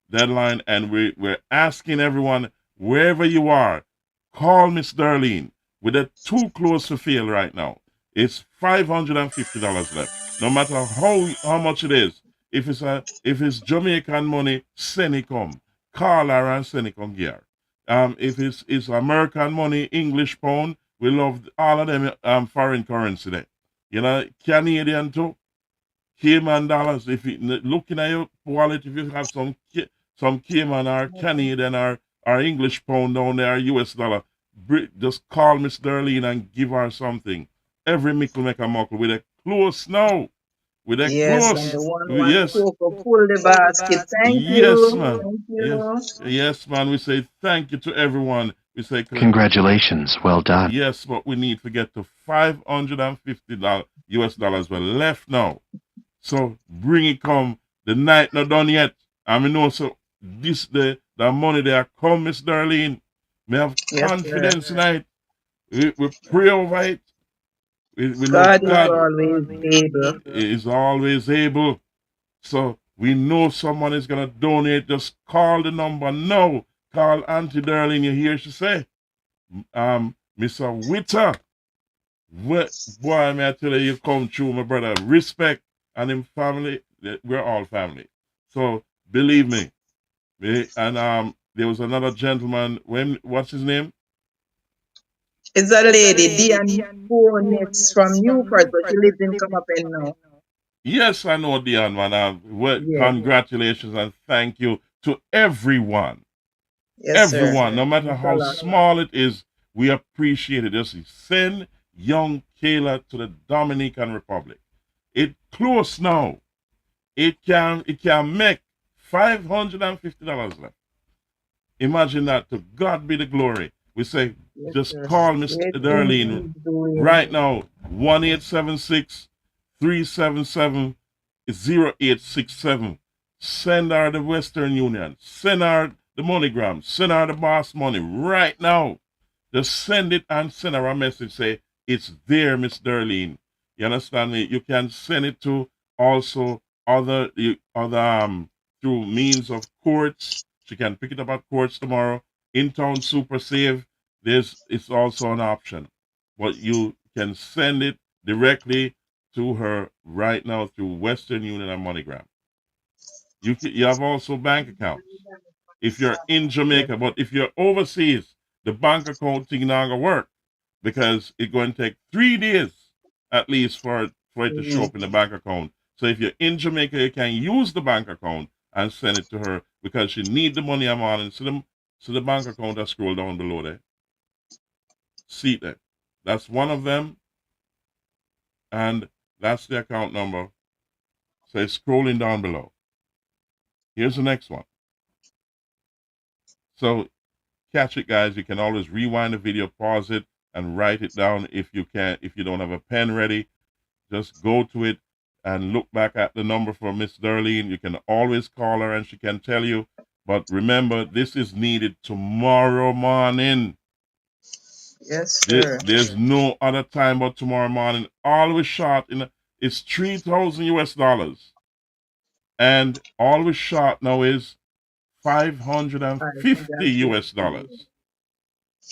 A: deadline. And we're asking everyone, wherever you are, call Miss Darlene. We're too close to fail right now. It's $550 left. No matter how much it is. If it's Jamaican money, send it come. Call her and send it come here. If it's American money, English pound, we love all of them foreign currency there. You know, Canadian too. Cayman dollars. If you looking at your wallet, if you have some Cayman or Canadian or English pound down there, US dollar, just call Miss Darlene and give her something. Every mickle make a muckle. With a close now. With a close.
C: And the one pull the basket. Thank you.
A: Yes, man.
C: Thank you.
A: Yes, man. We say thank you to everyone. We say
U: congratulations. Well done.
A: Yes, but we need to get to $550 US dollars. We're left now. So bring it come. The night not done yet. I mean, no, so the money there come, Miss Darlene. We have confidence tonight. We pray over it. We know
C: God is
A: God
C: always able.
A: is always able. So we know someone is going to donate. Just call the number now. Call Auntie Darlene. You hear she say, Mr. Witter. What, boy, may I tell you, you come through, my brother. Respect and him family. We're all family. So believe me. And there was another gentleman. What's his name?
C: It's a lady, Diane Bonets from Newport, but she lives in Camapen now.
A: Yes, I know, Dion, man. Well,
C: Yes.
A: congratulations and thank you to everyone.
C: Yes, sir.
A: Everyone, no matter
C: Thanks a
A: how
C: lot.
A: small it is, we appreciate it. Just send young Kayla to the Dominican Republic. It close now. It can make $550 left. Imagine that. To God be the glory. We say,
C: Yes,
A: just
C: sir.
A: call Mr.
C: Great things
A: Darlene
C: he's doing.
A: right now. 1-877-377-0867. Send her the Western Union. Send her the MoneyGram. Send her the Boss Money right now. Just send it and send her a message. Say, it's there, Miss Darlene. You understand me? You can send it to also other through means of courts. She can pick it up at courts tomorrow. In town super save. It's also an option. But you can send it directly to her right now through Western Union and MoneyGram. You have also bank accounts if you're in Jamaica, but if you're overseas, the bank account thing not gonna work because it's going to take 3 days at least for it to show up in the bank account. So if you're in Jamaica, you can use the bank account and send it to her because she need the money I'm on. And so the bank account I scroll down below there. See that. That's one of them. And that's the account number. So it's scrolling down below. Here's the next one. So catch it, guys. You can always rewind the video, pause it, and write it down if you can. If you don't have a pen ready, just go to it and look back at the number for Miss Darlene. You can always call her and she can tell you. But remember, this is needed tomorrow morning.
C: Yes, sir.
A: There's no other time but tomorrow morning. Always short it's $3,000 US. And always short now is $550 US.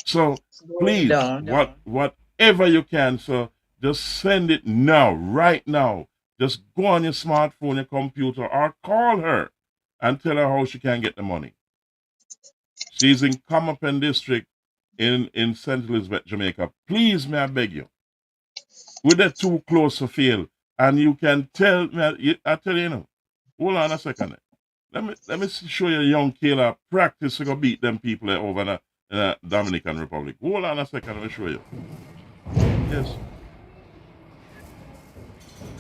A: So please, whatever you can, so just send it now, right now. Just go on your smartphone, your computer, or call her and tell her how she can get the money. She's in Camapen District in St. Elizabeth, Jamaica. Please, may I beg you, we're that too close to fail, and you can tell me. I tell you, now. Hold on a second. Let me show you young Kayla practice to go beat them people over in the Dominican Republic. Hold on a second, let me show you. Yes.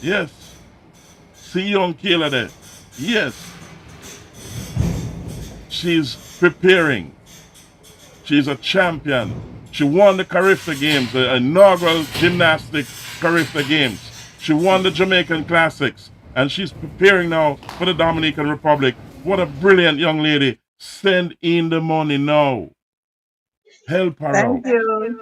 A: Yes. See young Kayla there. Yes. She's preparing. She's a champion. She won the Kahaila Games, the inaugural gymnastics Kahaila Games. She won the Jamaican Classics, and she's preparing now for the Dominican Republic. What a brilliant young lady. Send in the money now. Help her out.
C: Thank you.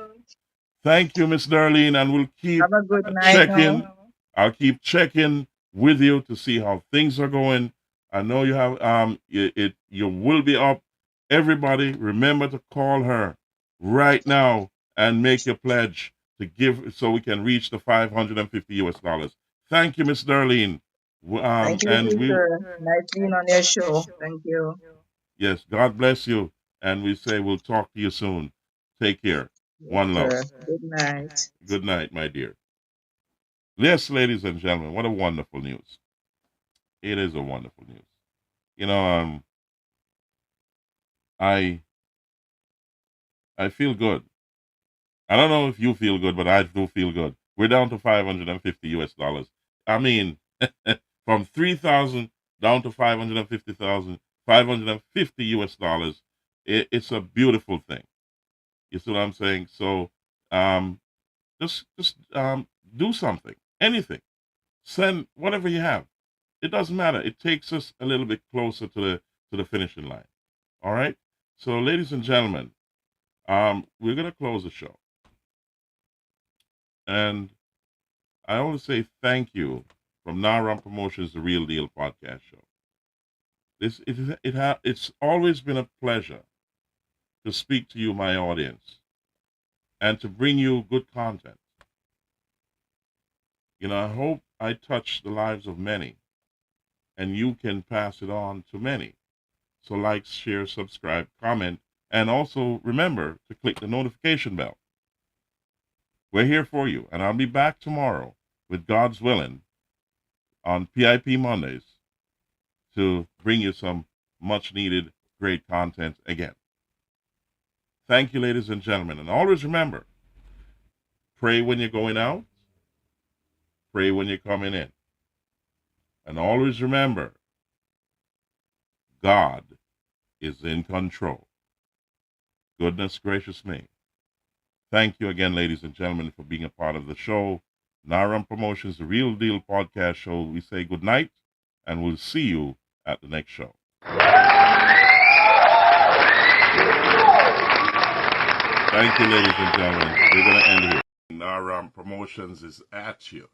A: Thank you, Miss Darlene, and we'll keep
C: Have a good night
A: checking.
C: now.
A: I'll keep checking with you to see how things are going. I know you have you will be up. Everybody, remember to call her right now and make your pledge to give so we can reach the $550 US. Thank you, Miss Darlene.
C: Thank you, sir. Nice being on your show. Thank you.
A: Yes, God bless you. And we say we'll talk to you soon. Take care. One love.
C: Sir. Good night.
A: Good night, my dear. Yes, ladies and gentlemen, what a wonderful news. It is a wonderful news. You know, I feel good. I don't know if you feel good, but I do feel good. We're down to $550 US. I mean, from 3,000 down to 550,000, $550 US. It's a beautiful thing. You see what I'm saying? So, just do something, anything. Send whatever you have. It doesn't matter. It takes us a little bit closer to the finishing line. All right. So, ladies and gentlemen, we're gonna close the show. And I always say thank you from Naram Promotions, the Real Deal podcast show. It's always been a pleasure to speak to you, my audience, and to bring you good content. You know, I hope I touch the lives of many, and you can pass it on to many. So like, share, subscribe, comment, and also remember to click the notification bell. We're here for you, and I'll be back tomorrow with God's willing on PIP Mondays to bring you some much needed great content again. Thank you, ladies and gentlemen, and always remember, pray when you're going out, pray when you're coming in, and always remember, God is in control. Goodness gracious me. Thank you again, ladies and gentlemen, for being a part of the show. Naram Promotions, the Real Deal podcast show. We say good night, and we'll see you at the next show. Thank you, ladies and gentlemen. We're going to end here. Naram Promotions is at you.